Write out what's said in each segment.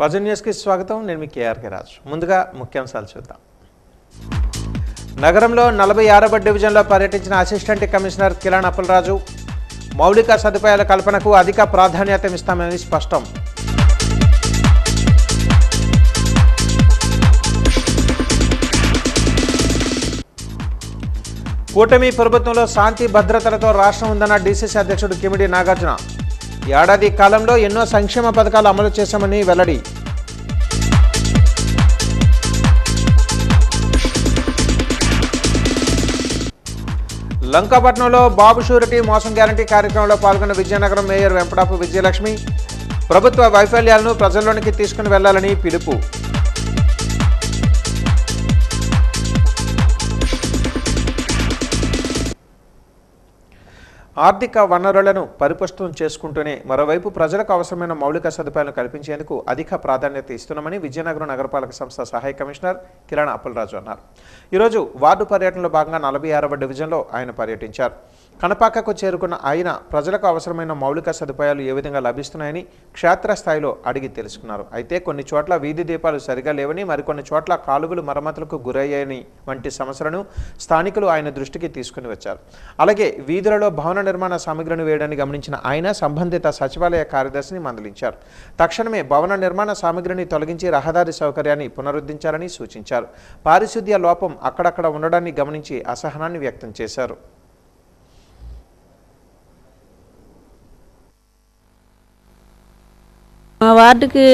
పజన్ న్యూస్కి స్వాగతం. నేను మీ కేఆర్కే రాజు. ముందుగా ముఖ్యాంశాలు చూద్దాం. నగరంలో 46వ డివిజన్లో పర్యటించిన అసిస్టెంట్ కమిషనర్ కిరణ్ అప్పలరాజు మౌలిక సదుపాయాల కల్పనకు అధిక ప్రాధాన్యత ఇస్తామని స్పష్టం. కూటమి ప్రభుత్వంలో శాంతి భద్రతలతో రాష్ట్రం ఉందన్న డీసీసీ అధ్యక్షుడు కిమిడి నాగార్జున. ఏడాది కాలంలో ఎన్నో సంక్షేమ పథకాలు అమలు చేశామని వెల్లడి. లంకాపట్నంలో బాబు షూరిటీ మోసం గ్యారంటీ కార్యక్రమంలో పాల్గొన్న విజయనగరం మేయర్ వెంపడాపు విజయలక్ష్మి ప్రభుత్వ వైఫల్యాలను ప్రజల్లోనికి తీసుకుని వెళ్లాలని పిలుపు. ఆర్థిక వనరులను పరిపుష్టం చేసుకుంటూనే మరోవైపు ప్రజలకు అవసరమైన మౌలిక సదుపాయాలను కల్పించేందుకు అధిక ప్రాధాన్యత ఇస్తున్నామని విజయనగరం నగరపాలక సంస్థ సహాయ కమిషనర్ కిరణ్ అప్పలరాజు అన్నారు. ఈరోజు వార్డు పర్యటనలో భాగంగా 46వ డివిజన్లో ఆయన పర్యటించారు. కనపాకకు చేరుకున్న ఆయన ప్రజలకు అవసరమైన మౌలిక సదుపాయాలు ఏ విధంగా లభిస్తున్నాయని క్షేత్రస్థాయిలో అడిగి తెలుసుకున్నారు. అయితే కొన్ని చోట్ల వీధి దీపాలు సరిగా లేవని, మరికొన్ని చోట్ల కాలువలు మరమ్మతులకు గురయ్యాయని వంటి సమస్యలను స్థానికులు ఆయన దృష్టికి తీసుకుని వచ్చారు. అలాగే వీధులలో భవన నిర్మాణ సామగ్రిని వేయడాన్ని గమనించిన ఆయన సంబంధిత సచివాలయ కార్యదర్శిని మందలించారు. తక్షణమే భవన నిర్మాణ సామగ్రిని తొలగించి రహదారి సౌకర్యాన్ని పునరుద్ధరించాలని సూచించారు. పారిశుద్ధ్య లోపం అక్కడక్కడ ఉండడాన్ని గమనించి అసహనాన్ని వ్యక్తం చేశారు. మా వార్డుకి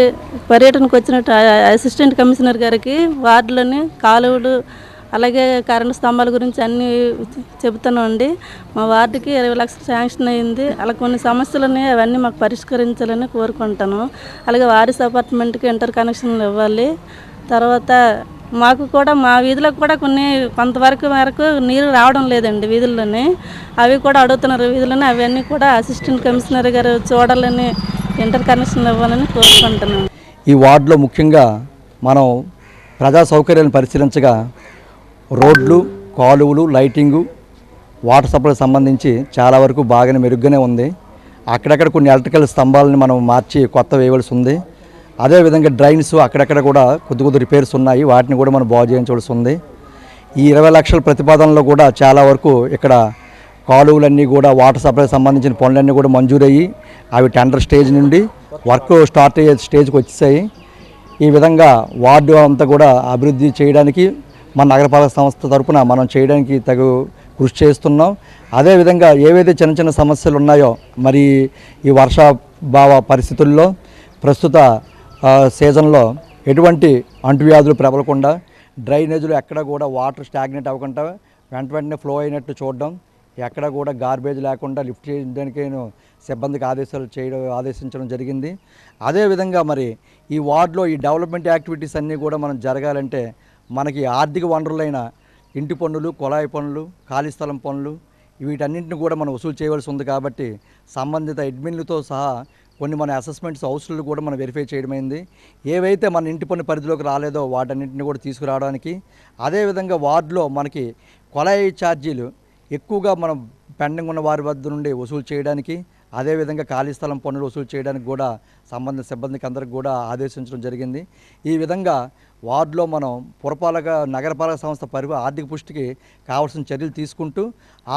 పర్యటనకు వచ్చినట్టు అసిస్టెంట్ కమిషనర్ గారికి వార్డులోని కాలువలు అలాగే కరెంటు స్తంభాల గురించి అన్నీ చెబుతున్నామండి. మా వార్డుకి 20 లక్షలు శాంక్షన్ అయింది. అలా కొన్ని సమస్యలు ఉన్నాయి, అవన్నీ మాకు పరిష్కరించాలని కోరుకుంటాను. అలాగే వారిస్ అపార్ట్మెంట్కి ఇంటర్ కనెక్షన్లు ఇవ్వాలి. తర్వాత మాకు కూడా మా వీధిలోకి కూడా కొంతవరకు నీరు రావడం లేదండి వీధుల్లోనే. అవి కూడా అడుగుతున్నారు వీధుల్లోనే. అవన్నీ కూడా అసిస్టెంట్ కమిషనర్ గారు చూడాలని, ఇంటర్ కనెక్షన్ ఇవ్వాలని కోరుకుంటున్నాను. ఈ వార్డులో ముఖ్యంగా మనం ప్రజా సౌకర్యాలను పరిశీలించగా రోడ్లు, కాలువలు, లైటింగు, వాటర్ సప్లైకి సంబంధించి చాలా వరకు బాగానే మెరుగ్గానే ఉంది. అక్కడక్కడ కొన్ని ఎలక్ట్రికల్ స్తంభాలను మనం మార్చి కొత్త వేయవలసి ఉంది. అదేవిధంగా డ్రైన్స్ అక్కడక్కడ కూడా కొద్ది రిపేర్స్ ఉన్నాయి, వాటిని కూడా మనం బాగు చేయించవలసి ఉంది. ఈ 20 లక్షల ప్రతిపాదనలో కూడా చాలా వరకు ఇక్కడ కాలువలన్నీ కూడా వాటర్ సప్లైకి సంబంధించిన పనులన్నీ కూడా మంజూరయ్యి అవి టెండర్ స్టేజ్ నుండి వర్క్ స్టార్ట్ అయ్యే స్టేజ్కి వచ్చేసాయి. ఈ విధంగా వార్డు అంతా కూడా అభివృద్ధి చేయడానికి మన నగరపాలక సంస్థ తరఫున మనం చేయడానికి తగు కృషి చేస్తున్నాం. అదేవిధంగా ఏవైతే చిన్న చిన్న సమస్యలు ఉన్నాయో మరి ఈ వర్షాభావ పరిస్థితుల్లో ప్రస్తుత సీజన్లో ఎటువంటి అంటువ్యాధులు ప్రబలకుండా, డ్రైనేజీలు ఎక్కడ కూడా వాటర్ స్టాగ్నేట్ అవ్వకుండా వెంటనే ఫ్లో అయినట్టు చూడడం, ఎక్కడ కూడా గార్బేజ్ లేకుండా లిఫ్ట్ చేయడానికి నేను సిబ్బందికి ఆదేశించడం జరిగింది. అదేవిధంగా మరి ఈ వార్డులో ఈ డెవలప్మెంట్ యాక్టివిటీస్ అన్నీ కూడా మనం జరగాలంటే మనకి ఆర్థిక వనరులైన ఇంటి పన్నులు, కుళాయి పన్నులు, ఖాళీ స్థలం పన్నులు వీటన్నింటిని కూడా మనం వసూలు చేయవలసి ఉంది. కాబట్టి సంబంధిత అడ్మిన్లతో సహా కొన్ని మన అసెస్మెంట్స్ హౌస్లు కూడా మనం వెరిఫై చేయడమైంది. ఏవైతే మన ఇంటి పన్ను పరిధిలోకి రాలేదో వాటన్నింటిని కూడా తీసుకురావడానికి, అదేవిధంగా వార్డులో మనకి కుళాయి ఛార్జీలు ఎక్కువగా మనం పెండింగ్ ఉన్న వారి వద్ద నుండి వసూలు చేయడానికి, అదేవిధంగా ఖాళీ స్థలం పన్నులు వసూలు చేయడానికి కూడా సంబంధిత సిబ్బందికి అందరికి కూడా ఆదేశించడం జరిగింది. ఈ విధంగా వార్డులో మనం నగరపాలక సంస్థ ఆర్థిక పుష్టికి కావాల్సిన చర్యలు తీసుకుంటూ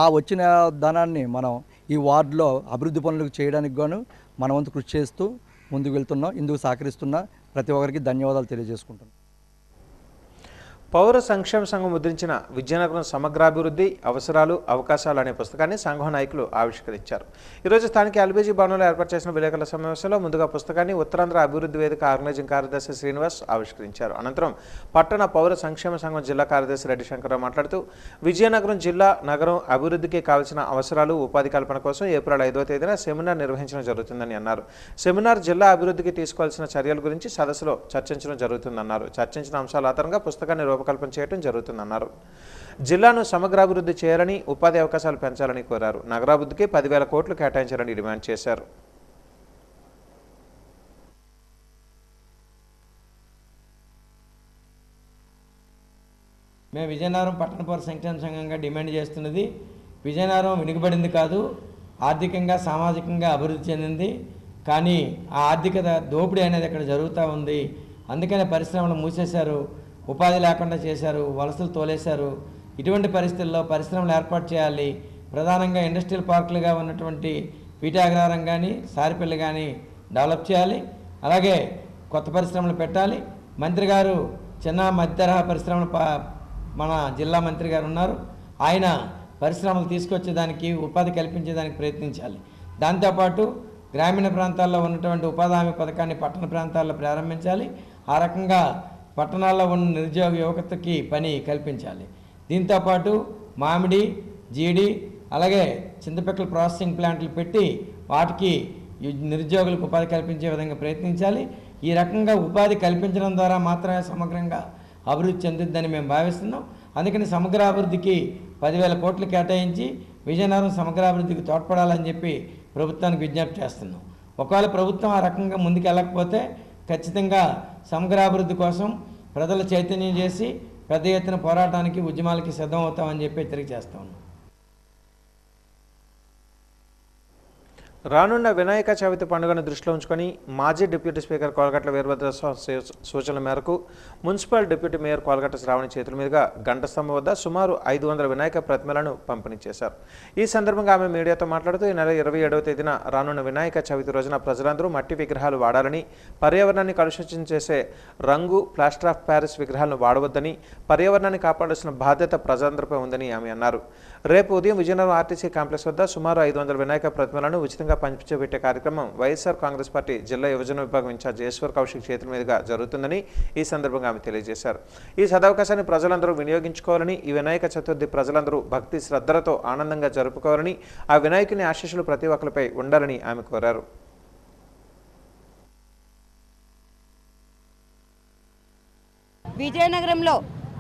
ఆ వచ్చిన ధనాన్ని మనం ఈ వార్డులో అభివృద్ధి పనులకు చేయడానికి గాను మన వంతు కృషి చేస్తూ ముందుకు వెళ్తున్నాం. ఇందుకు సహకరిస్తున్న ప్రతి ఒక్కరికి ధన్యవాదాలు తెలియజేసుకుంటున్నాం. పౌర సంక్షేమ సంఘం ముద్రించిన విజయనగరం సమగ్రాభివృద్ధి అవసరాలు అవకాశాలు అనే పుస్తకాన్ని సంఘం నాయకులు ఆవిష్కరించారు. ఈరోజు స్థానిక ఎల్బీజీ భవనంలో ఏర్పాటు చేసిన విలేకరుల సమావేశంలో ముందుగా పుస్తకాన్ని ఉత్తరాంధ్ర అభివృద్ధి వేదిక ఆర్గనైజింగ్ కార్యదర్శి శ్రీనివాస్ ఆవిష్కరించారు. అనంతరం పట్టణ పౌర సంక్షేమ సంఘం జిల్లా కార్యదర్శి రెడ్డి శంకర్రావు మాట్లాడుతూ విజయనగరం జిల్లా నగరం అభివృద్ధికి కావాల్సిన అవసరాలు, ఉపాధి కల్పన కోసం ఏప్రిల్ 5వ తేదీన సెమినార్ నిర్వహించడం జరుగుతుందని అన్నారు. సెమినార్ జిల్లా అభివృద్ధికి తీసుకోవాల్సిన చర్యల గురించి సదస్సులో చర్చించడం జరుగుతుందన్నారు. చర్చించిన అంశాల ఆధారంగా పుస్తకాన్ని రూపకల్పన చేయడం జరుగుతుందన్నారు. జిల్లాను సమగ్రాభివృద్ధి చేయాలని, ఉపాధి అవకాశాలు పెంచాలని కోరారు. నగరాభివృద్ధికి 10,000 కోట్లు కేటాయించాలని డిమాండ్ చేశారు. మేము విజయనగరం పట్టణ పౌర సంక్షేమ సంఘంగా డిమాండ్ చేస్తున్నది, విజయనగరం వెనుకబడింది కాదు, ఆర్థికంగా సామాజికంగా అభివృద్ధి చెందింది. కానీ ఆ ఆర్థిక దోపిడీ అనేది ఇక్కడ జరుగుతూ ఉంది. అందుకనే పరిశ్రమలు మూసేశారు, ఉపాధి లేకుండా చేశారు, వలసలు తోలేశారు. ఇటువంటి పరిస్థితుల్లో పరిశ్రమలు ఏర్పాటు చేయాలి. ప్రధానంగా ఇండస్ట్రియల్ పార్కులుగా ఉన్నటువంటి పీఠాగ్రహారం కానీ సారిపల్లి కానీ డెవలప్ చేయాలి. అలాగే కొత్త పరిశ్రమలు పెట్టాలి. మంత్రి గారు చిన్న మధ్య తరహా పరిశ్రమలు మన జిల్లా మంత్రి గారు ఉన్నారు. ఆయన పరిశ్రమలు తీసుకొచ్చేదానికి ఉపాధి కల్పించేదానికి ప్రయత్నించాలి. దాంతోపాటు గ్రామీణ ప్రాంతాల్లో ఉన్నటువంటి ఉపాధి హామీ పథకాన్ని పట్టణ ప్రాంతాల్లో ప్రారంభించాలి. ఆ రకంగా పట్టణాల్లో ఉన్న నిరుద్యోగ యువతకి పని కల్పించాలి. దీంతోపాటు మామిడి, జీడి, అలాగే చింతపిక్కల ప్రాసెసింగ్ ప్లాంట్లు పెట్టి వాటికి నిరుద్యోగులకు ఉపాధి కల్పించే విధంగా ప్రయత్నించాలి. ఈ రకంగా ఉపాధి కల్పించడం ద్వారా మాత్రమే సమగ్రంగా అభివృద్ధి చెందుద్దని మేము భావిస్తున్నాం. అందుకని సమగ్ర అభివృద్ధికి 10,000 కోట్లు కేటాయించి విజయనగరం సమగ్రాభివృద్ధికి తోడ్పడాలని చెప్పి ప్రభుత్వానికి విజ్ఞప్తి చేస్తున్నాం. ఒకవేళ ప్రభుత్వం ఆ రకంగా ముందుకు వెళ్ళకపోతే ఖచ్చితంగా సమగ్రాభివృద్ధి కోసం ప్రజల చైతన్యం చేసి పెద్ద ఎత్తున పోరాటానికి, ఉద్యమాలకి సిద్ధం అవుతామని చెప్పి తెలియజేస్తా ఉన్నాం. రానున్న వినాయక చవితి పండుగను దృష్టిలో ఉంచుకొని మాజీ డిప్యూటీ స్పీకర్ కోలగట్ల వీరభద్రస్వామి సూచనల మేరకు municipal deputy mayor Kolagatla Sravani చేతుల మీదుగా గంట స్తంభం వద్ద సుమారు 500 వినాయక ప్రతిమలను పంపిణీ చేశారు. ఈ సందర్భంగా ఆమె మీడియాతో మాట్లాడుతూ ఈ నెల 27వ తేదీన రానున్న వినాయక చవితి రోజున ప్రజలందరూ మట్టి విగ్రహాలు వాడాలని, పర్యావరణాన్ని కలుషితం చేసే రంగు, ప్లాస్టర్ ఆఫ్ ప్యారిస్ విగ్రహాలను వాడవద్దని, పర్యావరణాన్ని కాపాడాల్సిన బాధ్యత ప్రజలందరిపై ఉందని ఆమె అన్నారు. రేపు ఉదయం విజయనగరం ఆర్టీసీ కాంప్లెక్స్ వద్ద సుమారు 500 వినాయక ప్రతిమలను ఉచితంగా పంచిపెట్టే కార్యక్రమం వైఎస్ఆర్ కాంగ్రెస్ పార్టీ జిల్లా యువజన విభాగం ఇన్ఛార్జ్ ఈశ్వర్ కౌశిక్ చేతుల మీదుగా జరుగుతుందని ఈ సందర్భంగా ఆమె తెలియజేశారు. ఈ సదవకాశాన్ని ప్రజలందరూ వినియోగించుకోవాలని, ఈ వినాయక చతుర్థి ప్రజలందరూ భక్తి శ్రద్ధలతో ఆనందంగా జరుపుకోవాలని, ఆ వినాయకుని ఆశీస్సులు ప్రతి ఒక్కరిపై ఉండాలని ఆమె కోరారు. విజయనగరంలో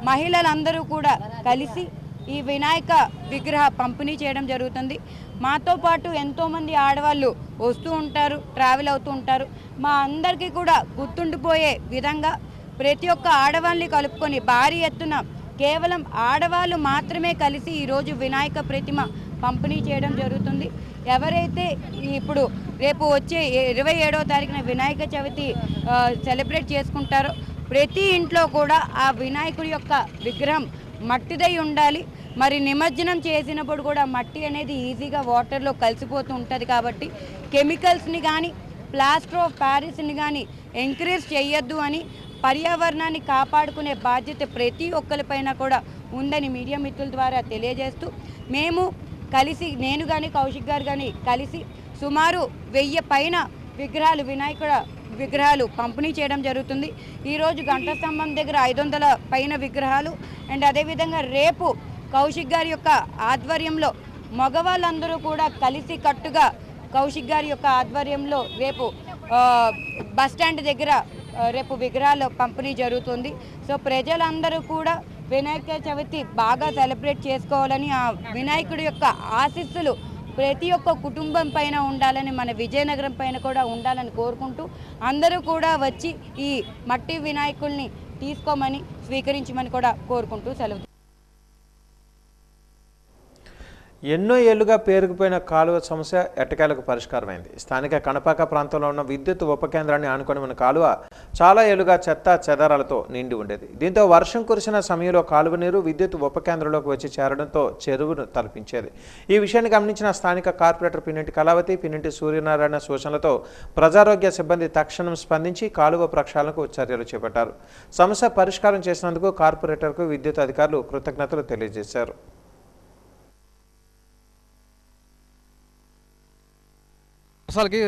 మహిళలందరూ కూడా కలిసి ఈ వినాయక విగ్రహ పంపిణీ చేయడం జరుగుతుంది. మాతో పాటు ఎంతోమంది ఆడవాళ్ళు వస్తూ ఉంటారు, ట్రావెల్ అవుతూ ఉంటారు. మా అందరికీ కూడా గుర్తుండిపోయే విధంగా ప్రతి ఒక్క ఆడవాళ్ళని కలుపుకొని భారీ ఎత్తున కేవలం ఆడవాళ్ళు మాత్రమే కలిసి ఈరోజు వినాయక ప్రతిమ పంపిణీ చేయడం జరుగుతుంది. ఎవరైతే ఇప్పుడు రేపు వచ్చే 27వ తారీఖున వినాయక చవితి సెలబ్రేట్ చేసుకుంటారో ప్రతి ఇంట్లో కూడా ఆ వినాయకుడి యొక్క విగ్రహం మట్టిదై ఉండాలి. మరి నిమజ్జనం చేసినప్పుడు కూడా మట్టి అనేది ఈజీగా వాటర్లో కలిసిపోతూ ఉంటుంది. కాబట్టి కెమికల్స్ని కానీ ప్లాస్టర్ ఆఫ్ ప్యారిస్ని కానీ ఎంకరేజ్ చేయొద్దు అని, పర్యావరణాన్ని కాపాడుకునే బాధ్యత ప్రతి ఒక్కరిపైన కూడా ఉందని మీడియా మిత్రుల ద్వారా తెలియజేస్తూ, మేము కలిసి, నేను కానీ కౌశిక్ గారు కానీ కలిసి సుమారు 1000 పైన విగ్రహాలు, వినాయకుడ విగ్రహాలు పంపిణీ చేయడం జరుగుతుంది. ఈరోజు గంట స్తంభం దగ్గర 500 పైన విగ్రహాలు అండ్ అదేవిధంగా రేపు కౌశిక్ గారి యొక్క ఆధ్వర్యంలో మగవాళ్ళందరూ కూడా కలిసి కట్టుగా కౌశిక్ గారి యొక్క ఆధ్వర్యంలో రేపు బస్టాండ్ దగ్గర రేపు విగ్రహాలు పంపిణీ జరుగుతుంది. సో ప్రజలందరూ కూడా వినాయక చవితి బాగా సెలబ్రేట్ చేసుకోవాలని, ఆ వినాయకుడి యొక్క ఆశీస్సులు ప్రతి ఒక్క కుటుంబం పైన ఉండాలని, మన విజయనగరం పైన కూడా ఉండాలని కోరుకుంటూ అందరూ కూడా వచ్చి ఈ మట్టి వినాయకుల్ని తీసుకోమని, స్వీకరించమని కూడా కోరుకుంటూ సెలవు. ఎన్నో ఏళ్లుగా పేరుకుపోయిన కాలువ సమస్య ఎట్టకేలకు పరిష్కారమైంది. స్థానిక కనపాక ప్రాంతంలో ఉన్న విద్యుత్ ఉప కేంద్రాన్ని ఆనుకొని ఉన్న కాలువ చాలా ఏళ్లుగా చెత్త చెదారాలతో నిండి ఉండేది. దీంతో వర్షం కురిసిన సమయంలో కాలువ నీరు విద్యుత్ ఉప కేంద్రంలోకి వచ్చి చేరడంతో చెరువును తలపించేది. ఈ విషయాన్ని గమనించిన స్థానిక కార్పొరేటర్ పిన్నింటి కళావతి, పిన్నింటి సూర్యనారాయణ సూచనలతో ప్రజారోగ్య సిబ్బంది తక్షణం స్పందించి కాలువ ప్రక్షాళనకు చర్యలు చేపట్టారు. సమస్య పరిష్కారం చేసినందుకు కార్పొరేటర్కు విద్యుత్ అధికారులు కృతజ్ఞతలు తెలియజేశారు. వర్షాలకి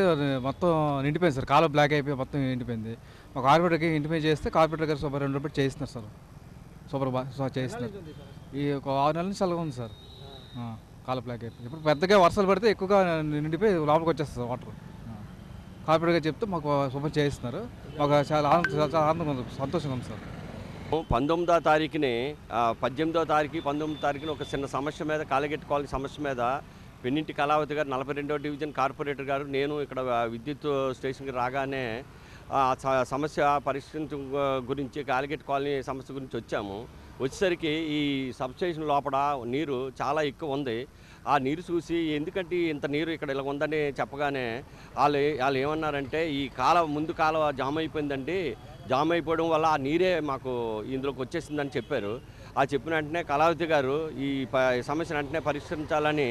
మొత్తం నిండిపోయింది సార్, కాలువ బ్లాక్ అయిపోయి మొత్తం నిండిపోయింది. ఒక కార్పొరేటర్కి ఇంటిమేట్ చేస్తే కార్పొరేటర్ గారు సూపర్ 2 రూపాయలు చేయిస్తున్నారు సార్, సూపర్ చేయిస్తున్నారు. ఈ ఒక 6 నెలల నుంచి చల్లగా ఉంది సార్, కాలువ బ్లాక్ అయిపోయింది. ఇప్పుడు పెద్దగా వర్షాలు పడితే ఎక్కువగా నిండిపోయి లోపలికి వచ్చేస్తుంది వాటర్. కార్పొరేటర్ గారు చెప్తే మాకు సూపర్ చేయిస్తున్నారు. మాకు చాలా ఆనందంగా ఉంది, సంతోషంగా ఉంది సార్. 19వ తారీఖుని 18వ తారీఖు 19వ తారీఖున ఒక చిన్న సమస్య మీద, కాలిగెట్ కాలనీ సమస్య మీద పిన్నింటి కళావతి గారు 42వ డివిజన్ కార్పొరేటర్ గారు, నేను ఇక్కడ విద్యుత్ స్టేషన్కి రాగానే సమస్య పరిష్కరించడం గురించి, కాలిగెట్ కాలనీ సమస్య గురించి వచ్చాము. వచ్చేసరికి ఈ సబ్స్టేషన్ లోపల నీరు చాలా ఎక్కువ ఉంది. ఆ నీరు చూసి ఎందుకంటే ఇంత నీరు ఇక్కడ ఇలా ఉందని చెప్పగానే వాళ్ళు ఏమన్నారంటే ఈ ముందు కాలువ జామ్ అయిపోయిందండి, జామ్ అయిపోవడం వల్ల ఆ నీరే మాకు ఇందులోకి వచ్చేసిందని చెప్పారు. ఆ చెప్పిన వెంటనే కళావతి గారు ఈ సమస్యను వెంటనే పరిష్కరించాలని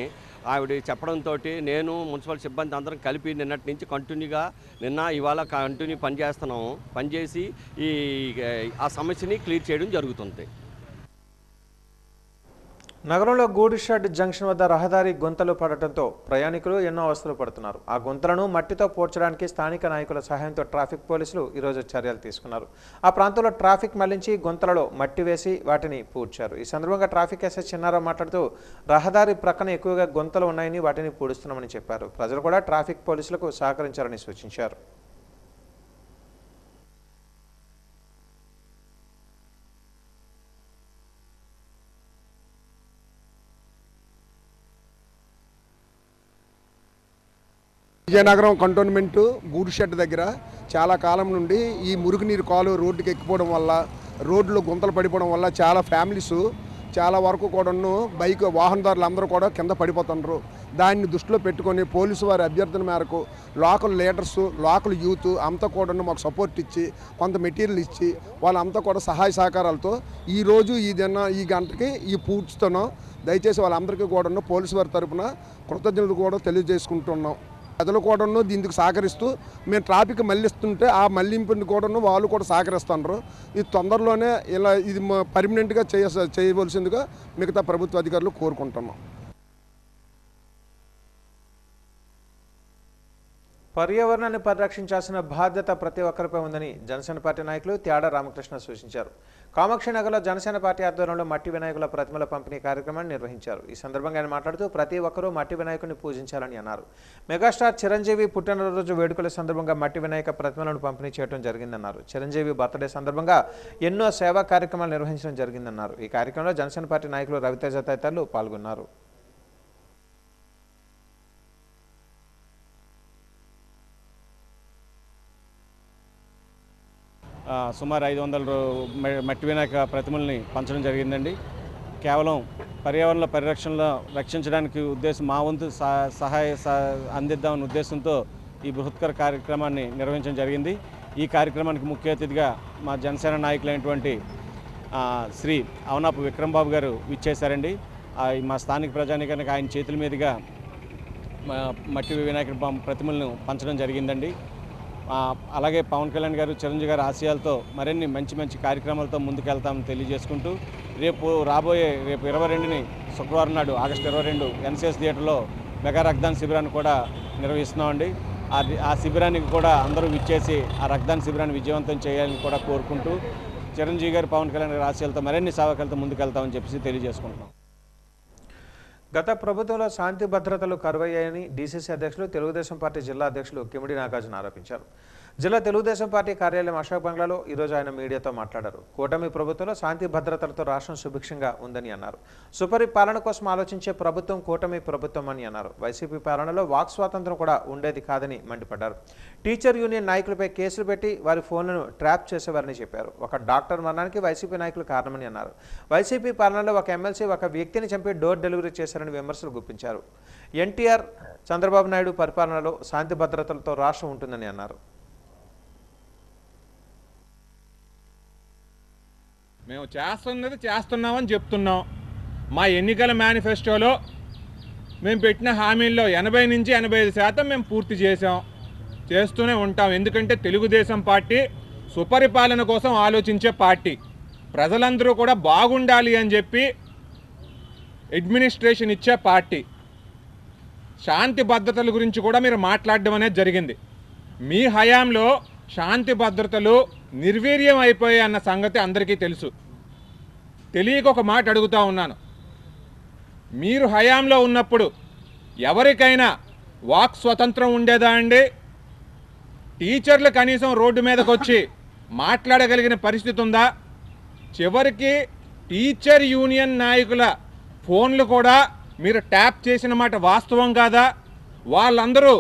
ఆవిడ చెప్పడంతో నేను మున్సిపల్ సిబ్బంది అందరం కలిపి నిన్నటి నుంచి కంటిన్యూగా ఇవాళ కంటిన్యూ పనిచేస్తున్నాము. పనిచేసి ఆ సమస్యని క్లియర్ చేయడం జరుగుతుంది. నగరంలో గూడిషెడ్ జంక్షన్ వద్ద రహదారి గుంతలు పడటంతో ప్రయాణికులు ఎన్నో అవస్థలు పడుతున్నారు. ఆ గుంతలను మట్టితో పూడ్చడానికి స్థానిక నాయకుల సహాయంతో ట్రాఫిక్ పోలీసులు ఈరోజు చర్యలు తీసుకున్నారు. ఆ ప్రాంతంలో ట్రాఫిక్ మళ్లించి గుంతలలో మట్టి వేసి వాటిని పూడ్చారు. ఈ సందర్భంగా ట్రాఫిక్ ఎస్ఐ చిన్నారావు మాట్లాడుతూ రహదారి ప్రక్కన ఎక్కువగా గుంతలు ఉన్నాయని వాటిని పూడుస్తున్నామని చెప్పారు. ప్రజలు కూడా ట్రాఫిక్ పోలీసులకు సహకరించాలని సూచించారు. విజయనగరం కంటోన్మెంటు గూడిషెడ్ దగ్గర చాలా కాలం నుండి ఈ మురుగునీరు కాలు రోడ్డుకి ఎక్కిపోవడం వల్ల, రోడ్లు గుంతలు పడిపోవడం వల్ల చాలా ఫ్యామిలీస్ చాలా వరకు కూడాను వాహనదారులు అందరూ కూడా కింద పడిపోతున్నారు. దాన్ని దృష్టిలో పెట్టుకొని పోలీసు వారి అభ్యర్థన మేరకు లోకల్ లీడర్స్, లోకల్ యూత్ అంతా కూడాను మాకు సపోర్ట్ ఇచ్చి కొంత మెటీరియల్ ఇచ్చి వాళ్ళంతా కూడా సహాయ సహకారాలతో ఈరోజు ఈ గంటకి పూడ్చుతున్నాం. దయచేసి వాళ్ళందరికీ కూడాను పోలీసు వారి తరఫున కృతజ్ఞతలు కూడా తెలియజేసుకుంటున్నాం. ప్రజలు కూడాను దీనికి సహకరిస్తూ మేము ట్రాఫిక్ మళ్లిస్తుంటే ఆ మళ్లింపుని కూడాను వాళ్ళు కూడా సహకరిస్తున్నారు. ఇది తొందరలోనే ఇది పర్మనెంట్గా చేయవలసిందిగా మిగతా ప్రభుత్వ అధికారులు కోరుకుంటున్నాం. పర్యావరణాన్ని పరిరక్షించాల్సిన బాధ్యత ప్రతి ఒక్కరిపై ఉందని జనసేన పార్టీ నాయకులు త్యాడ రామకృష్ణ సూచించారు. కామాక్షి నగర్లో జనసేన పార్టీ ఆధ్వర్యంలో మట్టి వినాయకుల ప్రతిమల పంపిణీ కార్యక్రమాన్ని నిర్వహించారు. ఈ సందర్భంగా ఆయన మాట్లాడుతూ ప్రతి ఒక్కరూ మట్టి వినాయకుడిని పూజించాలని అన్నారు. మెగాస్టార్ చిరంజీవి పుట్టినరోజు వేడుకల సందర్భంగా మట్టి వినాయక ప్రతిమలను పంపిణీ చేయడం జరిగిందన్నారు. చిరంజీవి బర్త్డే సందర్భంగా ఎన్నో సేవా కార్యక్రమాలు నిర్వహించడం జరిగిందన్నారు. ఈ కార్యక్రమంలో జనసేన పార్టీ నాయకులు రవితేజ తదితరులు పాల్గొన్నారు. సుమారు 500 మట్టి వినాయక ప్రతిమల్ని పంచడం జరిగిందండి. కేవలం పర్యావరణ పరిరక్షణలో రక్షించడానికి మా వంతు సహాయ అందిద్దామనే ఉద్దేశంతో ఈ బృహత్కర కార్యక్రమాన్ని నిర్వహించడం జరిగింది. ఈ కార్యక్రమానికి ముఖ్య అతిథిగా మా జనసేన నాయకులైనటువంటి శ్రీ అవనాపు విక్రమ్ బాబు గారు విచ్చేశారండి. మా స్థానిక ప్రజానికానికి ఆయన చేతుల మీదుగా మట్టి వినాయక ప్రతిమలను పంచడం జరిగిందండి. అలాగే పవన్ కళ్యాణ్ గారు, చిరంజీవి గారు ఆశయాలతో మరిన్ని మంచి కార్యక్రమాలతో ముందుకెళ్తామని తెలియజేసుకుంటూ రేపు 22ని శుక్రవారం నాడు ఆగస్టు 22 ఎన్సిఎస్ థియేటర్లో మెగా రక్తదాన శిబిరాన్ని కూడా నిర్వహిస్తున్నామండి. ఆ శిబిరానికి కూడా అందరూ విచ్చేసి ఆ రక్తదాన శిబిరాన్ని విజయవంతం చేయాలని కూడా కోరుకుంటూ చిరంజీవి గారు, పవన్ కళ్యాణ్ గారి ఆశయాలతో మరిన్ని సేవకులతో ముందుకెళ్తామని చెప్పేసి తెలియజేసుకుంటున్నాం. గత ప్రభుత్వంలో శాంతి భద్రతలు కరువయ్యాయని డీసీసీ అధ్యక్షులు తెలుగుదేశం పార్టీ జిల్లా అధ్యక్షులు కిమిడి నాగార్జున ఆరోపించారు. జిల్లా తెలుగుదేశం పార్టీ కార్యాలయం అశోక్ బంగ్లాలో ఈరోజు ఆయన మీడియాతో మాట్లాడారు. కూటమి ప్రభుత్వంలో శాంతి భద్రతలతో రాష్ట్రం సుభిక్షంగా ఉందని అన్నారు. సుపరిపాలన కోసం ఆలోచించే ప్రభుత్వం కూటమి ప్రభుత్వం అని అన్నారు. వైసీపీ పాలనలో వాక్ స్వాతంత్రం కూడా ఉండేది కాదని మండిపడ్డారు. టీచర్ యూనియన్ నాయకులపై కేసులు పెట్టి వారి ఫోన్లను ట్రాప్ చేసేవారని చెప్పారు. ఒక డాక్టర్ మరణానికి వైసీపీ నాయకులు కారణమని అన్నారు. వైసీపీ పాలనలో ఒక ఎమ్మెల్సీ ఒక వ్యక్తిని చంపి డోర్ డెలివరీ చేశారని విమర్శలు గుప్పించారు. ఎన్టీఆర్, చంద్రబాబు నాయుడు పరిపాలనలో శాంతి భద్రతలతో రాష్ట్రం ఉంటుందని అన్నారు. మేము చేస్తున్నామని చెప్తున్నాం. మా ఎన్నికల మేనిఫెస్టోలో మేము పెట్టిన హామీల్లో 80 నుంచి 85% మేము పూర్తి చేస్తూనే ఉంటాం. ఎందుకంటే తెలుగుదేశం పార్టీ సుపరిపాలన కోసం ఆలోచించే పార్టీ. ప్రజలందరూ కూడా బాగుండాలి అని చెప్పి అడ్మినిస్ట్రేషన్ ఇచ్చే పార్టీ. శాంతి భద్రతల గురించి కూడా మీరు మాట్లాడడం అనేది జరిగింది. మీ హయాంలో శాంతి భద్రతలు నిర్వీర్యం అయిపోయాయి అన్న సంగతి అందరికీ తెలుసు. తెలియక ఒక మాట అడుగుతా ఉన్నాను. మీరు హయాంలో ఉన్నప్పుడు ఎవరికైనా వాక్ స్వతంత్రం ఉండేదా అండి? టీచర్లు కనీసం రోడ్డు మీదకి వచ్చి మాట్లాడగలిగిన పరిస్థితి ఉందా? చివరికి టీచర్ యూనియన్ నాయకుల ఫోన్లు కూడా మీరు ట్యాప్ చేసిన మాట వాస్తవం కాదా? వాళ్ళందరూ